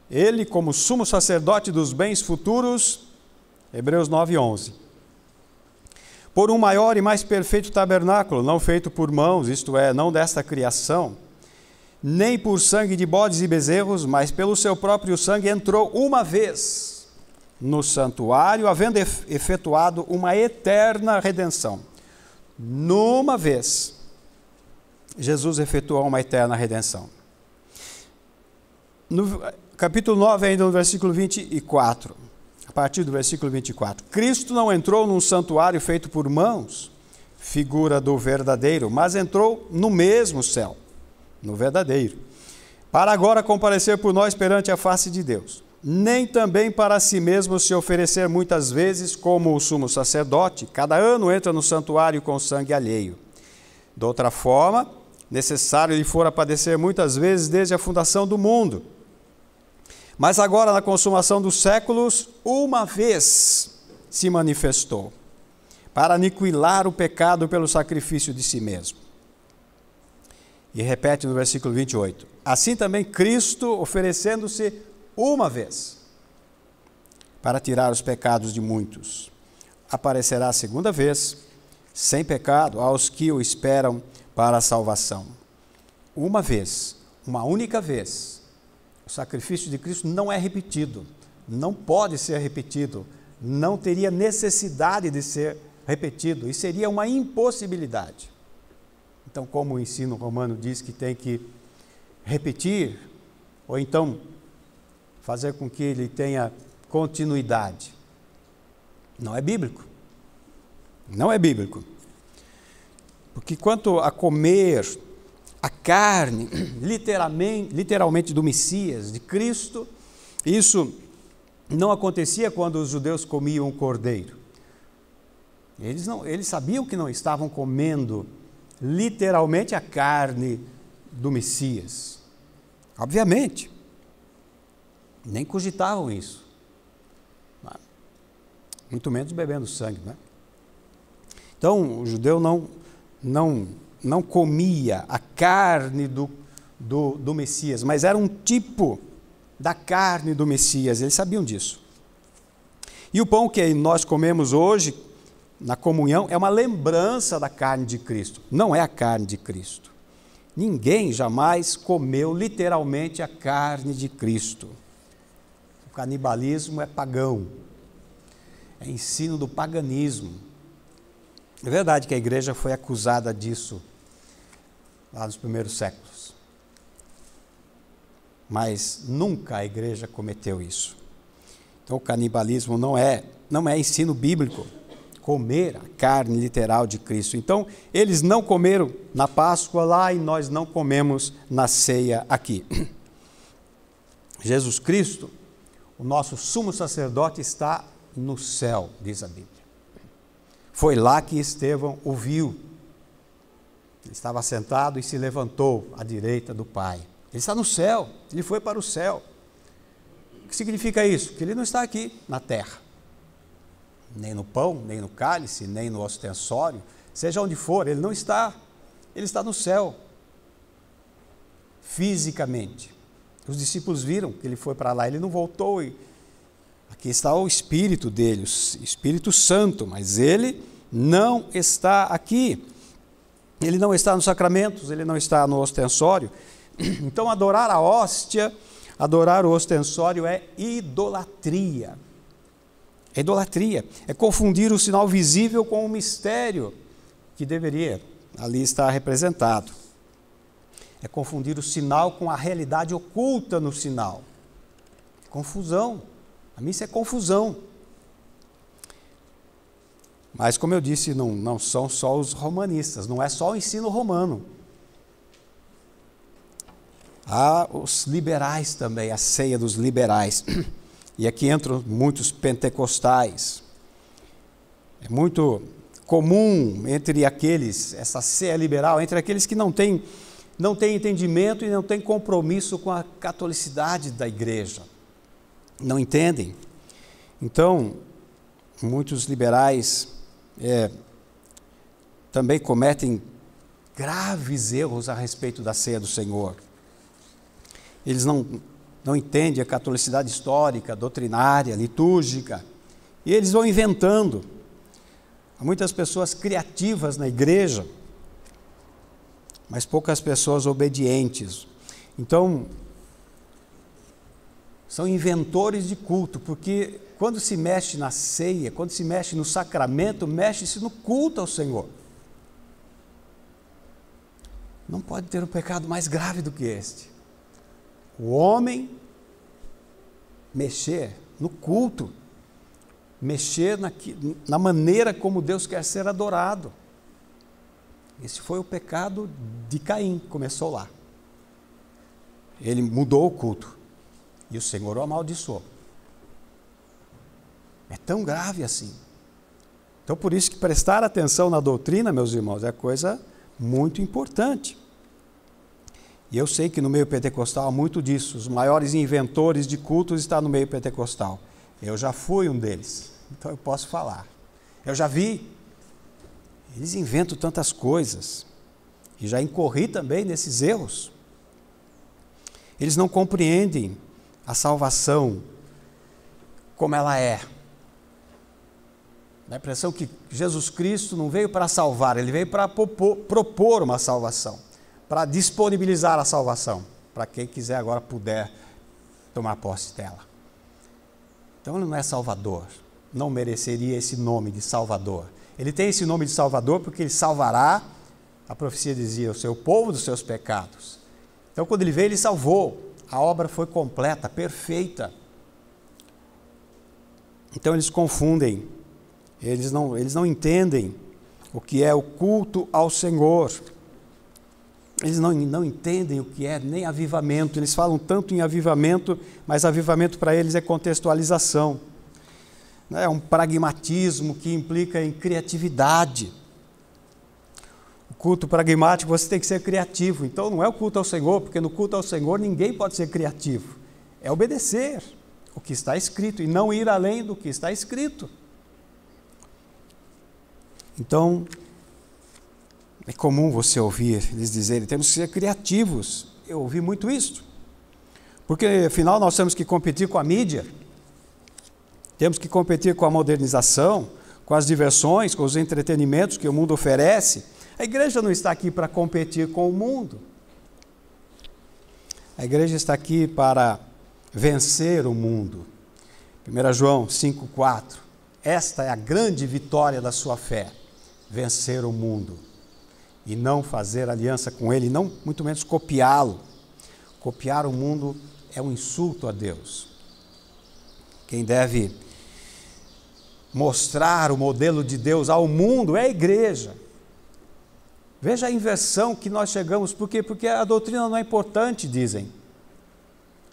ele como sumo sacerdote dos bens futuros, Hebreus 9, 11. Por um maior e mais perfeito tabernáculo, não feito por mãos, isto é, não desta criação, nem por sangue de bodes e bezerros, mas pelo seu próprio sangue entrou uma vez no santuário, havendo efetuado uma eterna redenção. Numa vez, Jesus efetuou uma eterna redenção. No capítulo 9, ainda no versículo 24, a partir do versículo 24, Cristo não entrou num santuário feito por mãos, figura do verdadeiro, mas entrou no mesmo céu, no verdadeiro, para agora comparecer por nós perante a face de Deus. Nem também para si mesmo se oferecer muitas vezes, como o sumo sacerdote, cada ano entra no santuário com sangue alheio. De outra forma, necessário lhe fora padecer muitas vezes desde a fundação do mundo. Mas agora, na consumação dos séculos, uma vez se manifestou, para aniquilar o pecado pelo sacrifício de si mesmo. E repete no versículo 28, assim também Cristo, oferecendo-se uma vez, para tirar os pecados de muitos, aparecerá a segunda vez, sem pecado, aos que o esperam para a salvação. Uma vez, uma única vez, o sacrifício de Cristo não é repetido, não pode ser repetido, não teria necessidade de ser repetido, e seria uma impossibilidade. Então, como o ensino romano diz que tem que repetir, ou então fazer com que ele tenha continuidade. Não é bíblico. Não é bíblico. Porque quanto a comer a carne, literalmente do Messias, de Cristo, isso não acontecia quando os judeus comiam o cordeiro. Eles sabiam que não estavam comendo literalmente a carne do Messias. Obviamente. Nem cogitavam isso. Muito menos bebendo sangue, né? Então, o judeu não comia a carne do Messias, mas era um tipo da carne do Messias, eles sabiam disso. E o pão que nós comemos hoje, na comunhão, é uma lembrança da carne de Cristo, não é a carne de Cristo. Ninguém jamais comeu literalmente a carne de Cristo. O canibalismo é pagão, é ensino do paganismo. É verdade que a igreja foi acusada disso lá nos primeiros séculos, mas nunca a igreja cometeu isso. Então o canibalismo não é ensino bíblico, comer a carne literal de Cristo. Então eles não comeram na Páscoa lá e nós não comemos na ceia aqui. Jesus Cristo, o nosso sumo sacerdote, está no céu, diz a Bíblia. Foi lá que Estevão o viu. Ele estava sentado e se levantou à direita do Pai. Ele está no céu, ele foi para o céu. O que significa isso? Que ele não está aqui na terra. Nem no pão, nem no cálice, nem no ostensório, seja onde for, ele não está. Ele está no céu, fisicamente. Os discípulos viram que ele foi para lá, ele não voltou. E aqui está o Espírito dele, o Espírito Santo, mas ele não está aqui. Ele não está nos sacramentos, ele não está no ostensório. Então, adorar a hóstia, adorar o ostensório é idolatria. É idolatria, é confundir o sinal visível com o mistério que deveria ali estar representado. É confundir o sinal com a realidade oculta no sinal. Confusão. A missa é confusão. Mas, como eu disse, não são só os romanistas, não é só o ensino romano. Há os liberais também, a ceia dos liberais. E aqui entram muitos pentecostais. É muito comum entre aqueles, essa ceia liberal, entre aqueles que não têm entendimento e não têm compromisso com a catolicidade da igreja. Não entendem. Então, muitos liberais também cometem graves erros a respeito da ceia do Senhor. Eles não entendem a catolicidade histórica, doutrinária, litúrgica, e eles vão inventando. Há muitas pessoas criativas na igreja, mas poucas pessoas obedientes. Então, são inventores de culto, porque quando se mexe na ceia, quando se mexe no sacramento, mexe-se no culto ao Senhor. Não pode ter um pecado mais grave do que este. O homem mexer no culto, mexer na maneira como Deus quer ser adorado. Esse foi o pecado de Caim, começou lá. Ele mudou o culto e o Senhor o amaldiçoou. É tão grave assim. Então, por isso que prestar atenção na doutrina, meus irmãos, é coisa muito importante. E eu sei que no meio pentecostal há muito disso. Os maiores inventores de cultos estão no meio pentecostal. Eu já fui um deles, então eu posso falar. Eu já vi. Eles inventam tantas coisas. E já incorri também nesses erros. Eles não compreendem a salvação como ela é. Dá a impressão que Jesus Cristo não veio para salvar, ele veio para propor uma salvação, para disponibilizar a salvação, para quem quiser agora puder tomar posse dela. Então ele não é Salvador, não mereceria esse nome de Salvador. Ele tem esse nome de Salvador porque ele salvará, a profecia dizia, o seu povo dos seus pecados. Então quando ele veio, ele salvou, a obra foi completa, perfeita. Então eles confundem, eles não entendem o que é o culto ao Senhor. Eles não entendem o que é nem avivamento. Eles falam tanto em avivamento, mas avivamento para eles é contextualização. É um pragmatismo que implica em criatividade. O culto pragmático, você tem que ser criativo. Então não é o culto ao Senhor, porque no culto ao Senhor ninguém pode ser criativo. É obedecer o que está escrito e não ir além do que está escrito. Então, é comum você ouvir eles dizerem, temos que ser criativos. Eu ouvi muito isso. Porque, afinal, nós temos que competir com a mídia. Temos que competir com a modernização, com as diversões, com os entretenimentos que o mundo oferece. A igreja não está aqui para competir com o mundo. A igreja está aqui para vencer o mundo. 1 João 5,4. Esta é a grande vitória da sua fé. Vencer o mundo. E não fazer aliança com ele, não muito menos copiá-lo. Copiar o mundo é um insulto a Deus. Quem deve mostrar o modelo de Deus ao mundo é a igreja. Veja a inversão que nós chegamos, por quê? Porque a doutrina não é importante, dizem.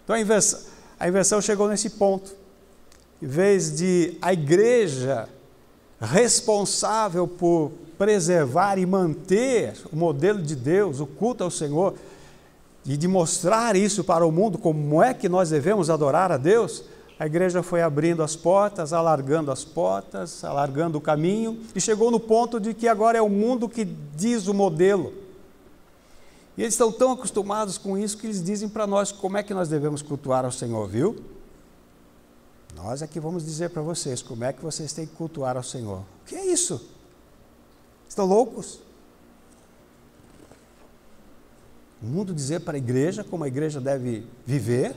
Então a inversão chegou nesse ponto. Em vez de a igreja responsável por preservar e manter o modelo de Deus, o culto ao Senhor, e de mostrar isso para o mundo, como é que nós devemos adorar a Deus, a igreja foi abrindo as portas, alargando o caminho, e chegou no ponto de que agora é o mundo que diz o modelo. E eles estão tão acostumados com isso que eles dizem para nós como é que nós devemos cultuar ao Senhor, viu? Nós é que vamos dizer para vocês como é que vocês têm que cultuar ao Senhor. O que é isso? Estão loucos? O mundo dizer para a igreja como a igreja deve viver,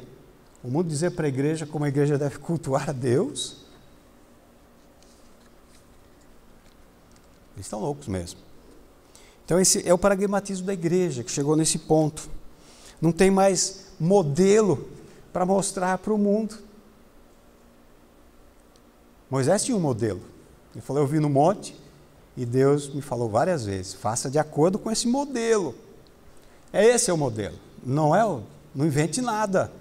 o mundo dizer para a igreja como a igreja deve cultuar a Deus. Eles estão loucos mesmo. Então esse é o pragmatismo da igreja que chegou nesse ponto. Não tem mais modelo para mostrar para o mundo. Moisés tinha um modelo. Ele falou, eu vi no monte e Deus me falou várias vezes, faça de acordo com esse modelo. Esse é o modelo. Não invente nada.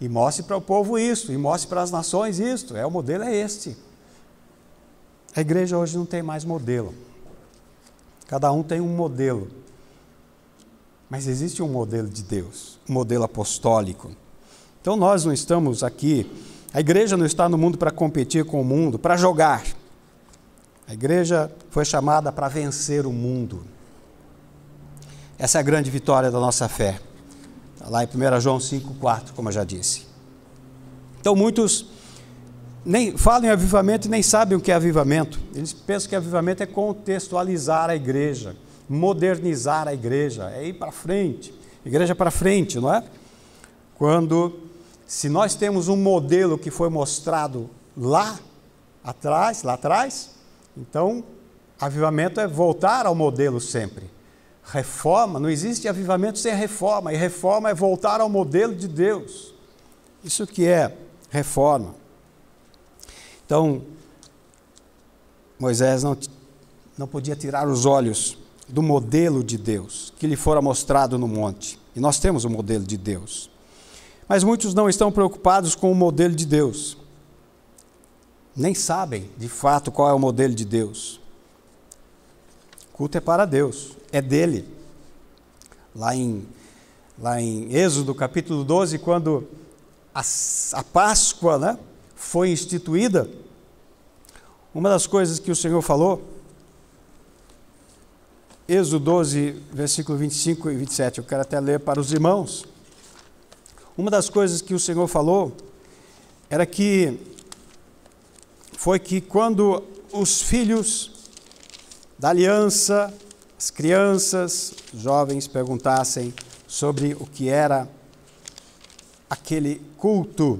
E mostre para o povo isso, e mostre para as nações isso. O modelo é este. A igreja hoje não tem mais modelo. Cada um tem um modelo. Mas existe um modelo de Deus, um modelo apostólico. Então nós não estamos aqui, a igreja não está no mundo para competir com o mundo, para jogar. A igreja foi chamada para vencer o mundo. Essa é a grande vitória da nossa fé. Está lá em 1 João 5,4, como eu já disse. Então muitos nem falam em avivamento e nem sabem o que é avivamento. Eles pensam que avivamento é contextualizar a igreja, modernizar a igreja, é ir para frente, igreja para frente, não é? Se nós temos um modelo que foi mostrado lá atrás, então avivamento é voltar ao modelo sempre. Reforma, não existe avivamento sem reforma, e reforma é voltar ao modelo de Deus. Isso que é reforma. Então, Moisés não podia tirar os olhos do modelo de Deus, que lhe fora mostrado no monte. E nós temos o modelo de Deus. Mas muitos não estão preocupados com o modelo de Deus. Nem sabem, de fato, qual é o modelo de Deus. O culto é para Deus, é dele. Lá em Êxodo, capítulo 12, quando a Páscoa, né, foi instituída, uma das coisas que o Senhor falou, Êxodo 12, versículo 25 e 27, eu quero até ler para os irmãos. Uma das coisas que o Senhor falou era que quando os filhos da aliança, as crianças, os jovens perguntassem sobre o que era aquele culto,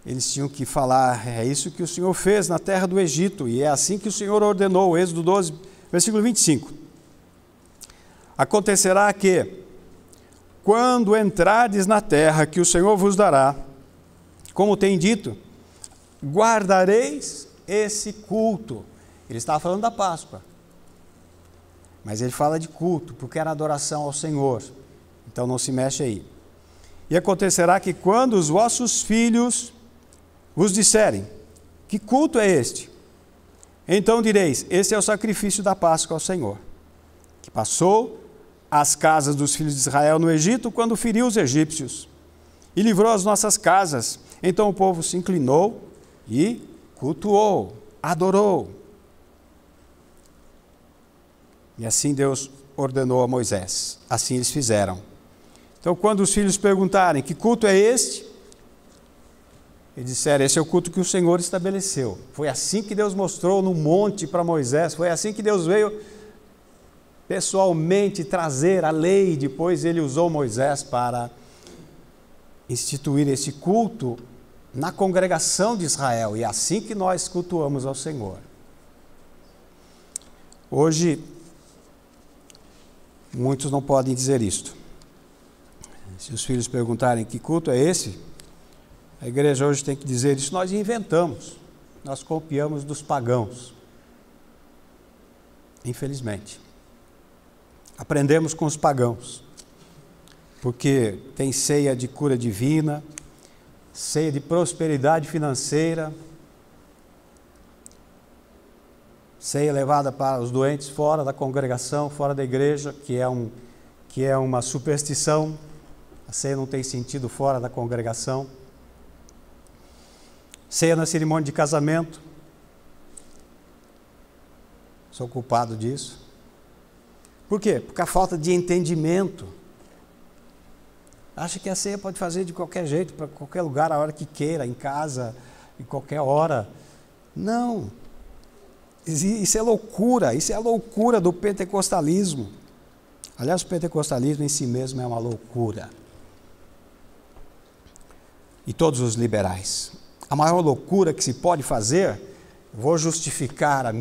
eles tinham que falar, é isso que o Senhor fez na terra do Egito, e é assim que o Senhor ordenou, Êxodo 12, versículo 25. Acontecerá que, quando entrardes na terra que o Senhor vos dará, como tem dito, guardareis esse culto. Ele estava falando da Páscoa, mas ele fala de culto, porque era adoração ao Senhor. Então não se mexe aí. E acontecerá que quando os vossos filhos vos disserem, que culto é este? Então direis, este é o sacrifício da Páscoa ao Senhor, que passou às casas dos filhos de Israel no Egito, quando feriu os egípcios, e livrou as nossas casas. Então o povo se inclinou e cultuou, adorou. E assim Deus ordenou a Moisés. Assim eles fizeram. Então, quando os filhos perguntarem, que culto é este? Eles disseram, esse é o culto que o Senhor estabeleceu. Foi assim que Deus mostrou no monte para Moisés, foi assim que Deus veio pessoalmente trazer a lei. Depois ele usou Moisés para instituir esse culto na congregação de Israel. E é assim que nós cultuamos ao Senhor. Hoje, muitos não podem dizer isto. Se os filhos perguntarem que culto é esse, a igreja hoje tem que dizer isso, nós inventamos, nós copiamos dos pagãos. Infelizmente. Aprendemos com os pagãos, porque tem ceia de cura divina, ceia de prosperidade financeira, ceia levada para os doentes fora da congregação, fora da igreja, que é uma superstição. A ceia não tem sentido fora da congregação. Ceia na cerimônia de casamento. Sou culpado disso. Por quê? Porque a falta de entendimento. Acha que a ceia pode fazer de qualquer jeito, para qualquer lugar, a hora que queira, em casa, em qualquer hora. Não. Isso é loucura, isso é a loucura do pentecostalismo. Aliás, o pentecostalismo em si mesmo é uma loucura. E todos os liberais. A maior loucura que se pode fazer, vou justificar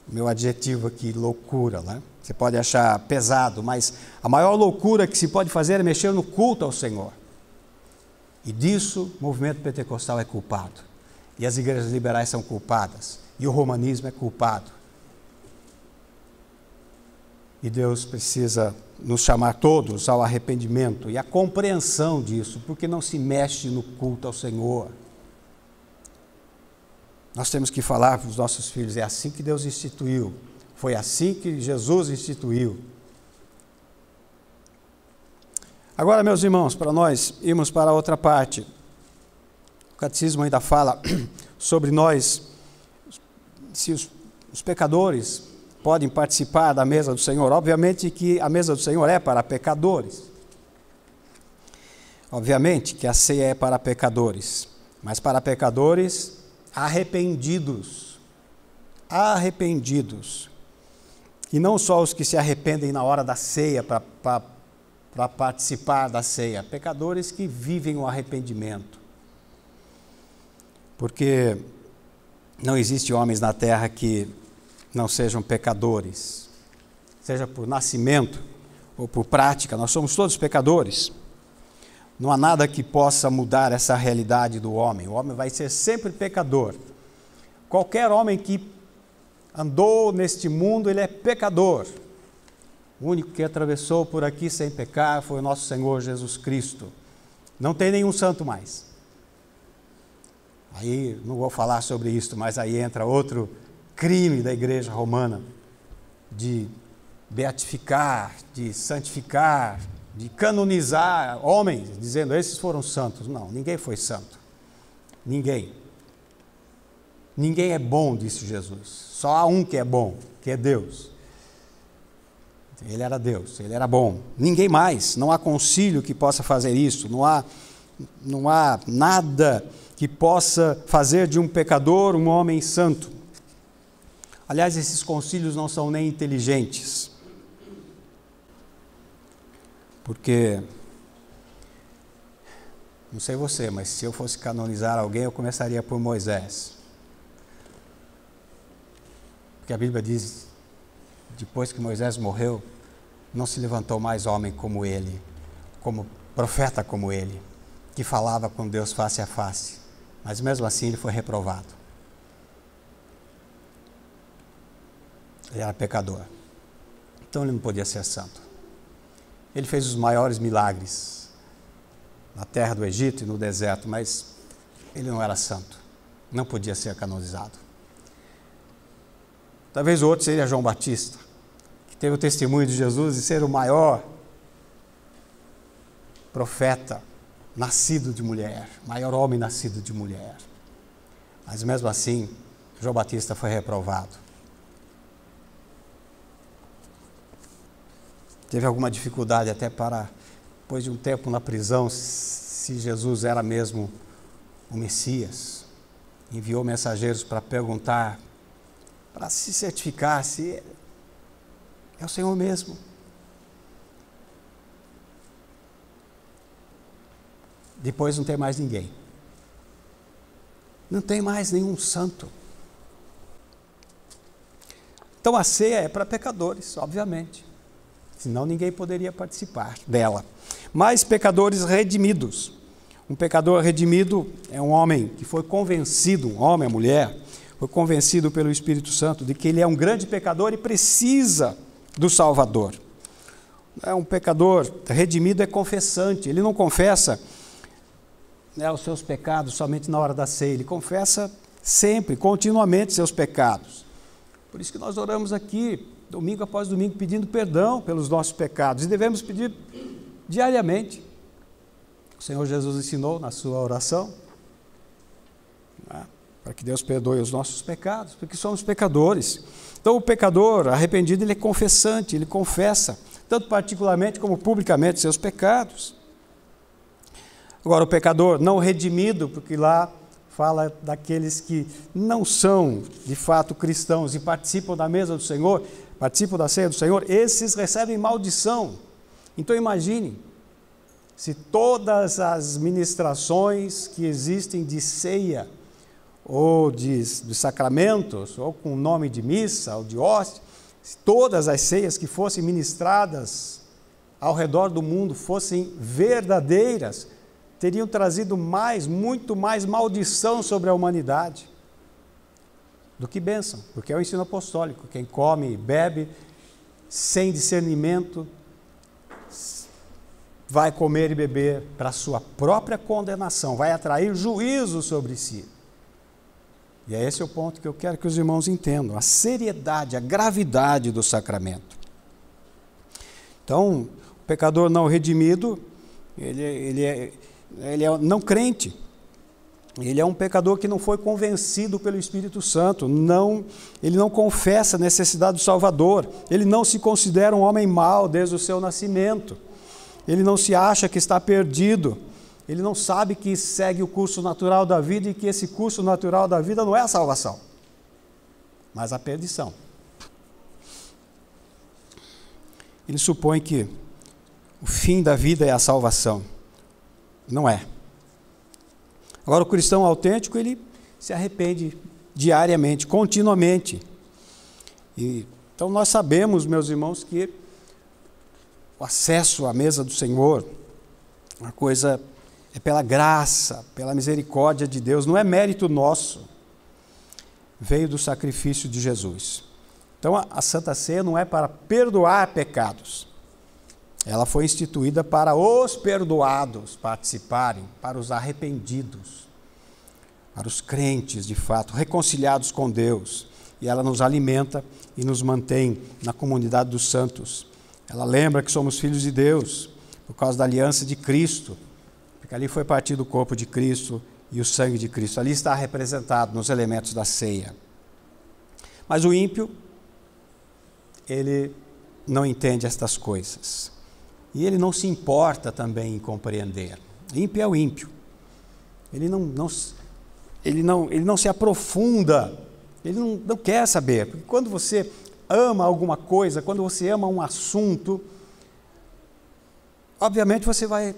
meu adjetivo aqui, loucura, né? Você pode achar pesado, mas a maior loucura que se pode fazer é mexer no culto ao Senhor. E disso o movimento pentecostal é culpado. E as igrejas liberais são culpadas. E o romanismo é culpado. E Deus precisa nos chamar todos ao arrependimento e à compreensão disso, porque não se mexe no culto ao Senhor. Nós temos que falar para os nossos filhos, é assim que Deus instituiu, foi assim que Jesus instituiu. Agora, meus irmãos, para nós irmos para a outra parte, o catecismo ainda fala sobre nós, se os pecadores podem participar da mesa do Senhor. Obviamente que a mesa do Senhor é para pecadores. Obviamente que a ceia é para pecadores, mas para pecadores arrependidos. Arrependidos. E não só os que se arrependem na hora da ceia para participar da ceia, pecadores que vivem o arrependimento. Porque não existe homens na terra que não sejam pecadores, seja por nascimento ou por prática, nós somos todos pecadores. Não há nada que possa mudar essa realidade do homem. O homem vai ser sempre pecador. Qualquer homem que andou neste mundo, ele é pecador. O único que atravessou por aqui sem pecar foi o nosso Senhor Jesus Cristo. Não tem nenhum santo mais. Aí, não vou falar sobre isso, mas aí entra outro crime da igreja romana, de beatificar, de santificar, de canonizar homens, dizendo, esses foram santos. Não, ninguém foi santo. Ninguém. Ninguém é bom, disse Jesus. Só há um que é bom, que é Deus. Ele era Deus, ele era bom. Ninguém mais, não há concílio que possa fazer isso, não há nada que possa fazer de um pecador um homem santo. Aliás, esses concílios não são nem inteligentes. Porque, não sei você, mas se eu fosse canonizar alguém, eu começaria por Moisés. Porque a Bíblia diz, depois que Moisés morreu, não se levantou mais homem como ele, como profeta como ele, que falava com Deus face a face. Mas mesmo assim ele foi reprovado. Ele era pecador. Então ele não podia ser santo. Ele fez os maiores milagres na terra do Egito e no deserto, mas ele não era santo, não podia ser canonizado. Talvez o outro seria João Batista, que teve o testemunho de Jesus de ser o maior profeta nascido de mulher, maior homem nascido de mulher. Mas mesmo assim, João Batista foi reprovado. Teve alguma dificuldade até para, depois de um tempo na prisão, se Jesus era mesmo o Messias. Enviou mensageiros para perguntar, para se certificar se é o Senhor mesmo. Depois não tem mais ninguém. Não tem mais nenhum santo. Então a ceia é para pecadores, obviamente. Senão ninguém poderia participar dela. Mas pecadores redimidos. Um pecador redimido é um homem que foi convencido, um homem, uma mulher, foi convencido pelo Espírito Santo de que ele é um grande pecador e precisa do Salvador. Um pecador redimido é confessante, ele não confessa os seus pecados somente na hora da ceia, ele confessa sempre, continuamente seus pecados. Por isso que nós oramos aqui, domingo após domingo, pedindo perdão pelos nossos pecados, e devemos pedir diariamente. O Senhor Jesus ensinou na sua oração, para que Deus perdoe os nossos pecados, porque somos pecadores. Então o pecador arrependido, ele é confessante, ele confessa, tanto particularmente como publicamente, seus pecados. Agora, o pecador não redimido, porque lá fala daqueles que não são de fato cristãos e participam da mesa do Senhor, participam da ceia do Senhor, esses recebem maldição. Então imagine, se todas as ministrações que existem de ceia, ou de sacramentos, ou com o nome de missa, ou de hóstia, se todas as ceias que fossem ministradas ao redor do mundo fossem verdadeiras, teriam trazido muito mais maldição sobre a humanidade do que bênção, porque é o ensino apostólico. Quem come e bebe sem discernimento vai comer e beber para a sua própria condenação, vai atrair juízo sobre si. E é esse o ponto que eu quero que os irmãos entendam, a seriedade, a gravidade do sacramento. Então, o pecador não redimido, ele é não crente, ele é um pecador que não foi convencido pelo Espírito Santo, ele não confessa a necessidade do Salvador, ele não se considera um homem mau desde o seu nascimento, ele não se acha que está perdido, ele não sabe que segue o curso natural da vida e que esse curso natural da vida não é a salvação, mas a perdição. Ele supõe que o fim da vida é a salvação. Não é. Agora, o cristão autêntico, ele se arrepende diariamente, continuamente. Então, nós sabemos, meus irmãos, que o acesso à mesa do Senhor, a coisa é pela graça, pela misericórdia de Deus, não é mérito nosso, veio do sacrifício de Jesus. Então, a Santa Ceia não é para perdoar pecados, ela foi instituída para os perdoados participarem, para os arrependidos, para os crentes, de fato, reconciliados com Deus. E ela nos alimenta e nos mantém na comunidade dos santos. Ela lembra que somos filhos de Deus, por causa da aliança de Cristo, porque ali foi partido o corpo de Cristo e o sangue de Cristo. Ali está representado nos elementos da ceia. Mas o ímpio, ele não entende estas coisas. E ele não se importa também em compreender. Ímpio é o ímpio. Ele não se aprofunda, ele não quer saber. Porque quando você ama alguma coisa, quando você ama um assunto, obviamente você vai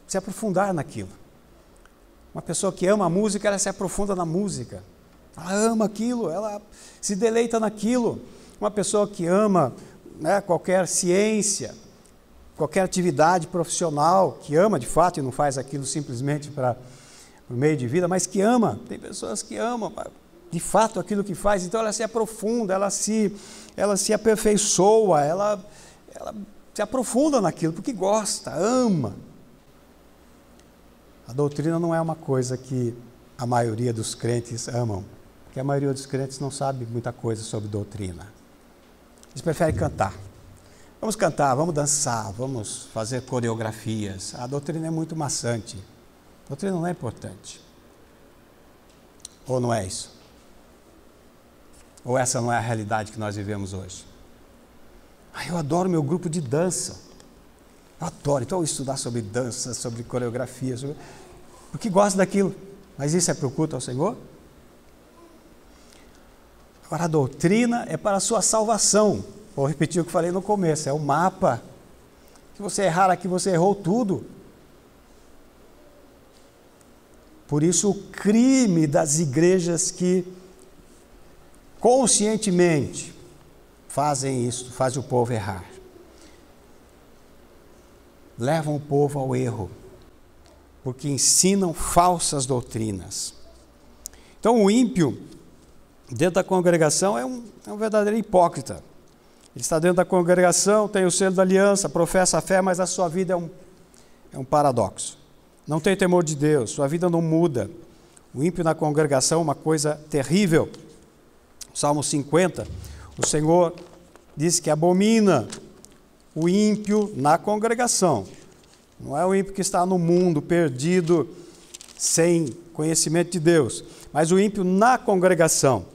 se aprofundar naquilo. Uma pessoa que ama a música, ela se aprofunda na música. Ela ama aquilo, ela se deleita naquilo. Uma pessoa que ama qualquer ciência, qualquer atividade profissional, que ama de fato e não faz aquilo simplesmente para o meio de vida, mas que ama. Tem pessoas que amam de fato aquilo que faz, então ela se aprofunda, ela se aperfeiçoa, ela se aprofunda naquilo, porque gosta, ama. A doutrina não é uma coisa que a maioria dos crentes amam? Porque a maioria dos crentes não sabe muita coisa sobre doutrina. Eles preferem cantar. Vamos cantar, vamos dançar, vamos fazer coreografias. A doutrina é muito maçante. A doutrina não é importante. Ou não é isso? Ou essa não é a realidade que nós vivemos hoje? Eu adoro meu grupo de dança. Eu adoro, então eu vou estudar sobre dança, sobre coreografia, porque gosto daquilo. Mas isso é para o culto ao Senhor? Agora a doutrina é para a sua salvação. Vou repetir o que falei no começo, é o mapa. Se você errar aqui, você errou tudo. Por isso o crime das igrejas que conscientemente fazem isso, fazem o povo errar. Levam o povo ao erro, porque ensinam falsas doutrinas. Então o ímpio, dentro da congregação, é um verdadeiro hipócrita. Ele está dentro da congregação, tem o selo da aliança, professa a fé, mas a sua vida é um paradoxo. Não tem temor de Deus, sua vida não muda. O ímpio na congregação é uma coisa terrível. Salmo 50, o Senhor diz que abomina o ímpio na congregação. Não é o ímpio que está no mundo, perdido, sem conhecimento de Deus, mas o ímpio na congregação.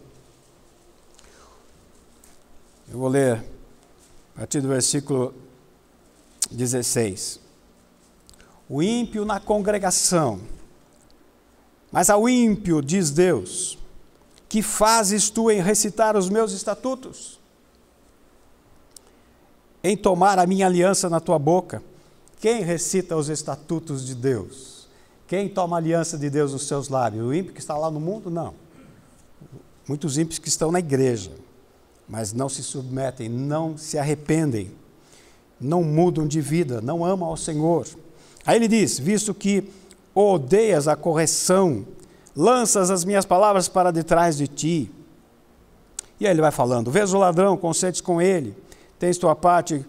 Eu vou ler a partir do versículo 16. O ímpio na congregação. Mas ao ímpio, diz Deus, que fazes tu em recitar os meus estatutos? Em tomar a minha aliança na tua boca? Quem recita os estatutos de Deus? Quem toma a aliança de Deus nos seus lábios? O ímpio que está lá no mundo? Não. Muitos ímpios que estão na igreja, mas não se submetem, não se arrependem, não mudam de vida, não amam ao Senhor. Aí ele diz, visto que odeias a correção, lanças as minhas palavras para detrás de ti. E aí ele vai falando, vês o ladrão, consentes com ele, tens tua parte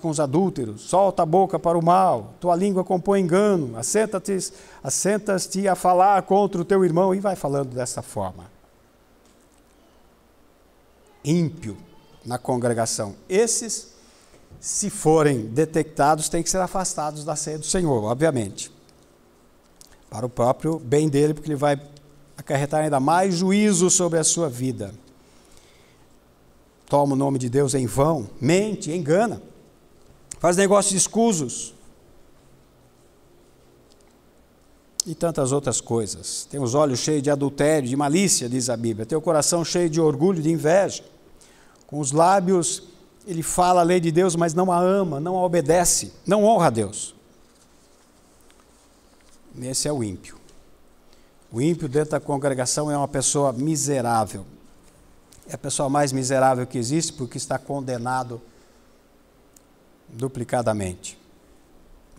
com os adúlteros, solta a boca para o mal, tua língua compõe engano, assentas-te a falar contra o teu irmão, e vai falando dessa forma. Ímpio na congregação. Esses, se forem detectados, têm que ser afastados da ceia do Senhor, obviamente. Para o próprio bem dele, porque ele vai acarretar ainda mais juízo sobre a sua vida. Toma o nome de Deus em vão, mente, engana, faz negócios escusos e tantas outras coisas. Tem os olhos cheios de adultério, de malícia, diz a Bíblia. Tem o coração cheio de orgulho, de inveja. Com os lábios ele fala a lei de Deus, mas não a ama, não a obedece, não honra a Deus. Esse é o ímpio. O ímpio dentro da congregação é uma pessoa miserável. É a pessoa mais miserável que existe porque está condenado duplicadamente.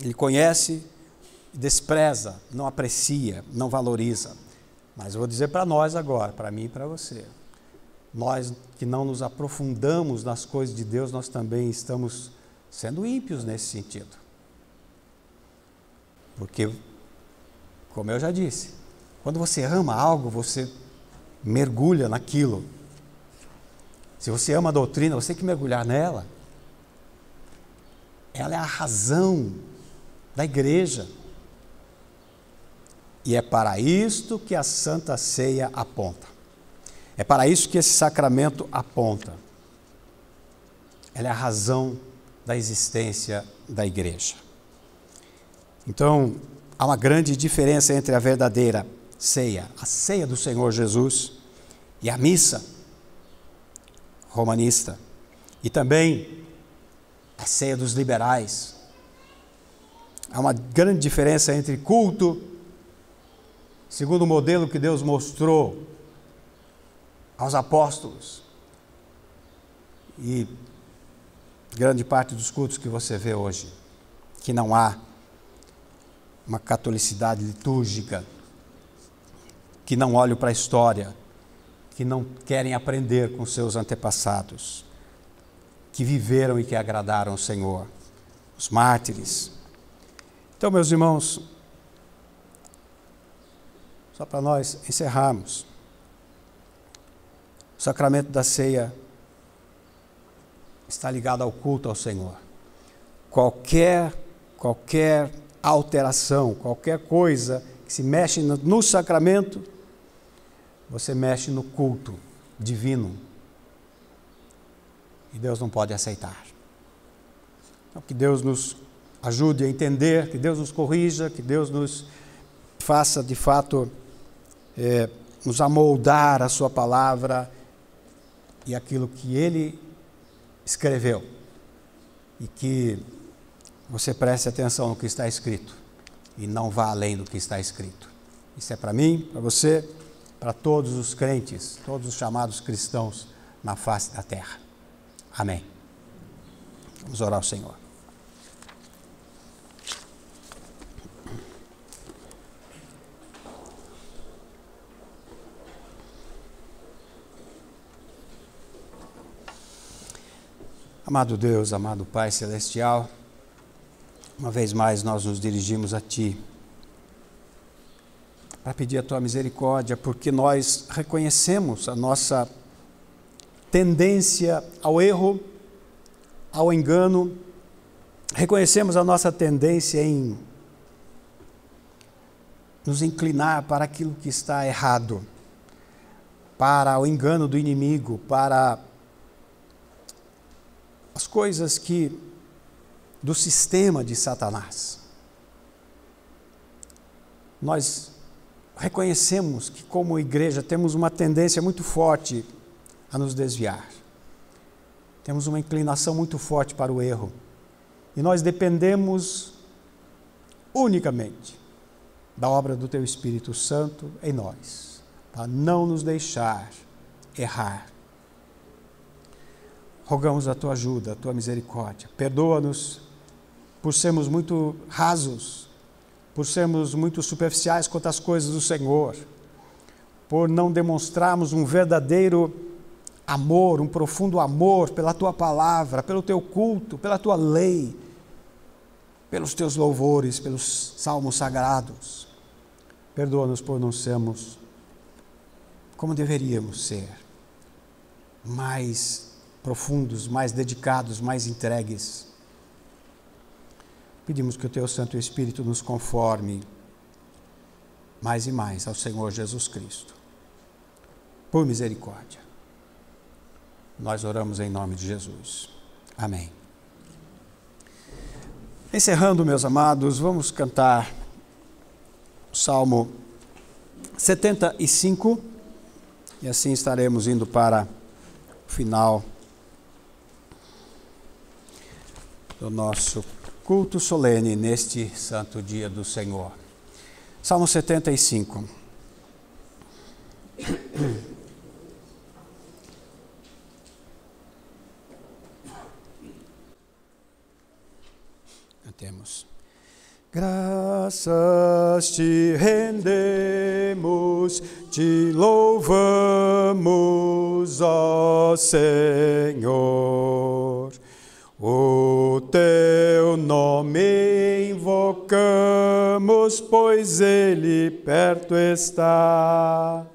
Ele conhece, despreza, não aprecia, não valoriza. Mas eu vou dizer para nós agora, para mim e para você. Nós que não nos aprofundamos nas coisas de Deus, nós também estamos sendo ímpios nesse sentido. Porque, como eu já disse, quando você ama algo, você mergulha naquilo. Se você ama a doutrina, você tem que mergulhar nela. Ela é a razão da igreja. E é para isto que a Santa Ceia aponta. É para isso que esse sacramento aponta. Ela é a razão da existência da igreja. Então, há uma grande diferença entre a verdadeira ceia, a ceia do Senhor Jesus, e a missa romanista, e também a ceia dos liberais. Há uma grande diferença entre culto, segundo o modelo que Deus mostrou aos apóstolos, e grande parte dos cultos que você vê hoje, que não há uma catolicidade litúrgica, que não olham para a história, que não querem aprender com seus antepassados, que viveram e que agradaram o Senhor, os mártires. Então, meus irmãos, só para nós encerrarmos. O sacramento da ceia está ligado ao culto ao Senhor. Qualquer alteração, qualquer coisa que se mexe no sacramento, você mexe no culto divino. E Deus não pode aceitar. Então, que Deus nos ajude a entender, que Deus nos corrija, que Deus nos faça, de fato, nos amoldar a sua palavra e aquilo que Ele escreveu. E que você preste atenção no que está escrito e não vá além do que está escrito. Isso é para mim, para você, para todos os crentes, todos os chamados cristãos na face da terra. Amém. Vamos orar ao Senhor. Amado Deus, amado Pai Celestial, uma vez mais nós nos dirigimos a Ti para pedir a Tua misericórdia, porque nós reconhecemos a nossa tendência ao erro, ao engano, reconhecemos a nossa tendência em nos inclinar para aquilo que está errado, para o engano do inimigo, para as coisas do sistema de Satanás. Nós reconhecemos que, como igreja, temos uma tendência muito forte a nos desviar. Temos uma inclinação muito forte para o erro. E nós dependemos unicamente da obra do Teu Espírito Santo em nós, para não nos deixar errar. Rogamos a Tua ajuda, a Tua misericórdia. Perdoa-nos por sermos muito rasos, por sermos muito superficiais quanto às coisas do Senhor, por não demonstrarmos um verdadeiro amor, um profundo amor pela Tua palavra, pelo Teu culto, pela Tua lei, pelos Teus louvores, pelos salmos sagrados. Perdoa-nos por não sermos como deveríamos ser, mais profundos, mais dedicados, mais entregues. Pedimos que o Teu Santo Espírito nos conforme mais e mais ao Senhor Jesus Cristo. Por misericórdia. Nós oramos em nome de Jesus. Amém. Encerrando, meus amados, vamos cantar o Salmo 75 e assim estaremos indo para o final do nosso culto solene neste santo dia do Senhor. Salmo 75. Cantemos. Graças te rendemos, te louvamos, ó Senhor. O Teu nome invocamos, pois Ele perto está.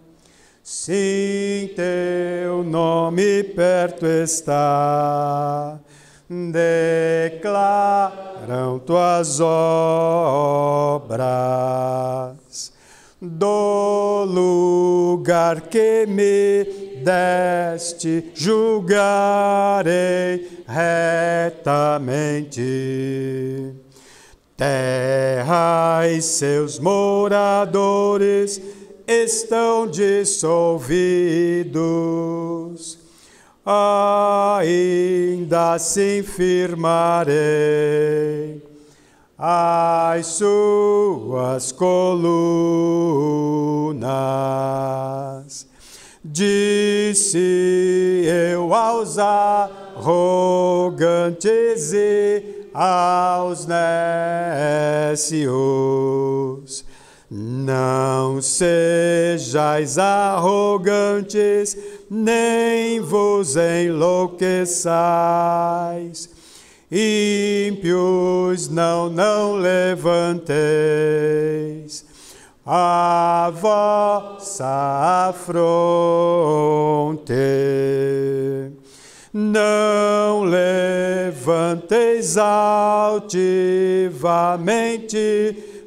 Sim, Teu nome perto está. Declaram Tuas obras. Do lugar que me deste, julgarei retamente. Terra e seus moradores estão dissolvidos. Ainda assim firmarei as suas colunas. Disse eu aos arrogantes e aos nécios: não sejais arrogantes, nem vos enlouqueçais. Ímpios, não levanteis, a vossa fronte. Não levanteis altivamente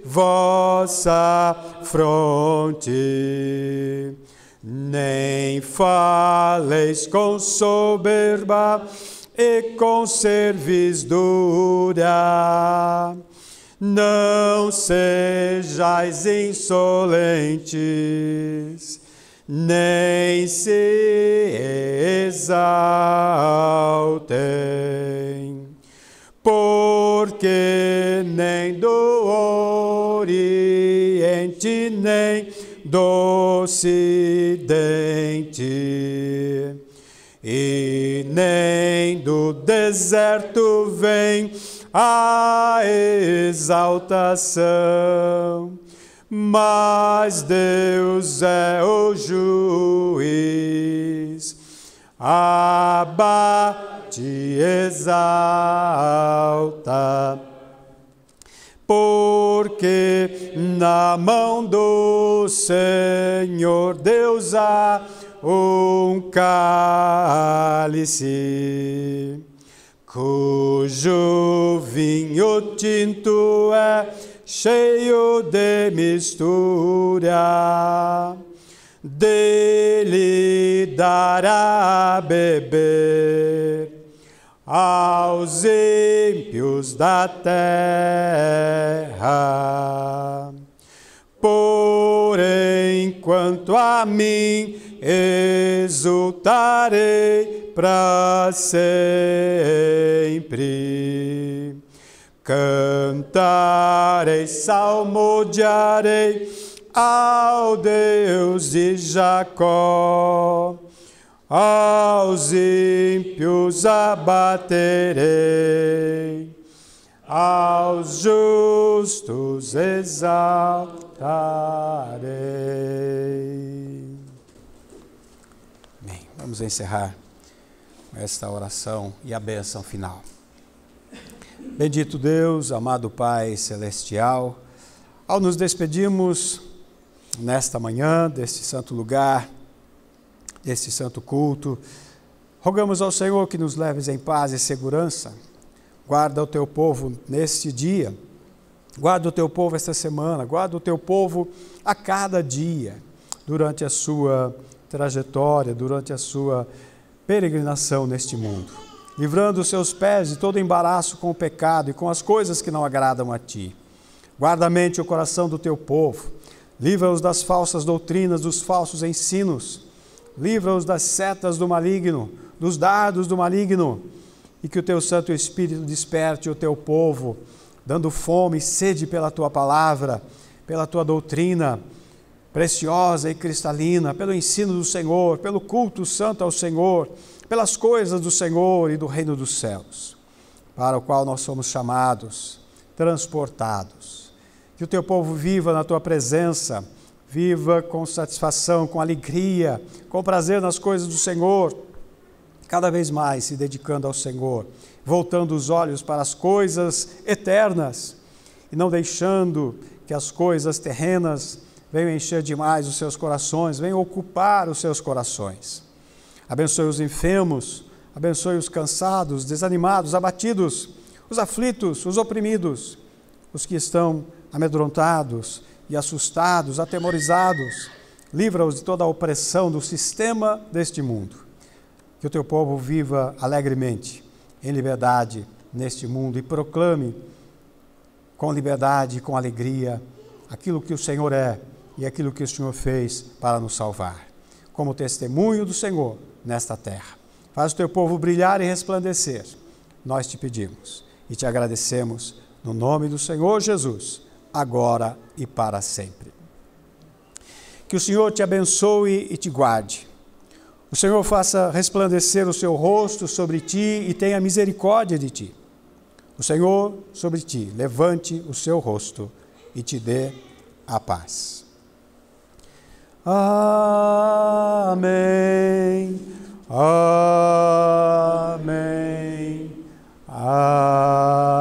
vossa fronte, nem faleis com soberba e com servidura. Não sejais insolentes, nem se exaltem, porque nem do Oriente, nem do Ocidente, e nem do deserto vem a exaltação, mas Deus é o juiz, abate e exalta, porque na mão do Senhor Deus há um cálice, cujo vinho tinto é cheio de mistura, dele dará a beber aos ímpios da terra. Porém, quanto a mim, exultarei para sempre. Cantarei, salmodiarei ao Deus de Jacó. Aos ímpios abaterei, aos justos exaltarei. Bem, vamos encerrar esta oração e a bênção final. Bendito Deus, amado Pai Celestial, ao nos despedirmos nesta manhã deste santo lugar, deste santo culto, rogamos ao Senhor que nos leves em paz e segurança. Guarda o teu povo neste dia, guarda o teu povo esta semana, guarda o teu povo a cada dia, durante a sua trajetória, durante a sua peregrinação neste mundo, livrando os seus pés de todo embaraço com o pecado e com as coisas que não agradam a ti. Guarda a mente e o coração do teu povo, livra-os das falsas doutrinas, dos falsos ensinos, livra-os das setas do maligno, dos dardos do maligno, e que o teu Santo Espírito desperte o teu povo, dando fome e sede pela tua palavra, pela tua doutrina preciosa e cristalina, pelo ensino do Senhor, pelo culto santo ao Senhor, pelas coisas do Senhor e do reino dos céus, para o qual nós somos chamados, transportados. Que o teu povo viva na tua presença, viva com satisfação, com alegria, com prazer nas coisas do Senhor, cada vez mais se dedicando ao Senhor, voltando os olhos para as coisas eternas e não deixando que as coisas terrenas venham encher demais os seus corações, venham ocupar os seus corações. Abençoe os enfermos, abençoe os cansados, desanimados, abatidos, os aflitos, os oprimidos, os que estão amedrontados e assustados, atemorizados. Livra-os de toda a opressão do sistema deste mundo. Que o teu povo viva alegremente, em liberdade neste mundo e proclame com liberdade e com alegria aquilo que o Senhor é e aquilo que o Senhor fez para nos salvar. Como testemunho do Senhor nesta terra. Faz o teu povo brilhar e resplandecer. Nós te pedimos e te agradecemos no nome do Senhor Jesus, agora e para sempre. Que o Senhor te abençoe e te guarde. O Senhor faça resplandecer o seu rosto sobre ti e tenha misericórdia de ti. O Senhor sobre ti levante o seu rosto e te dê a paz. Amém. Amém. Amém.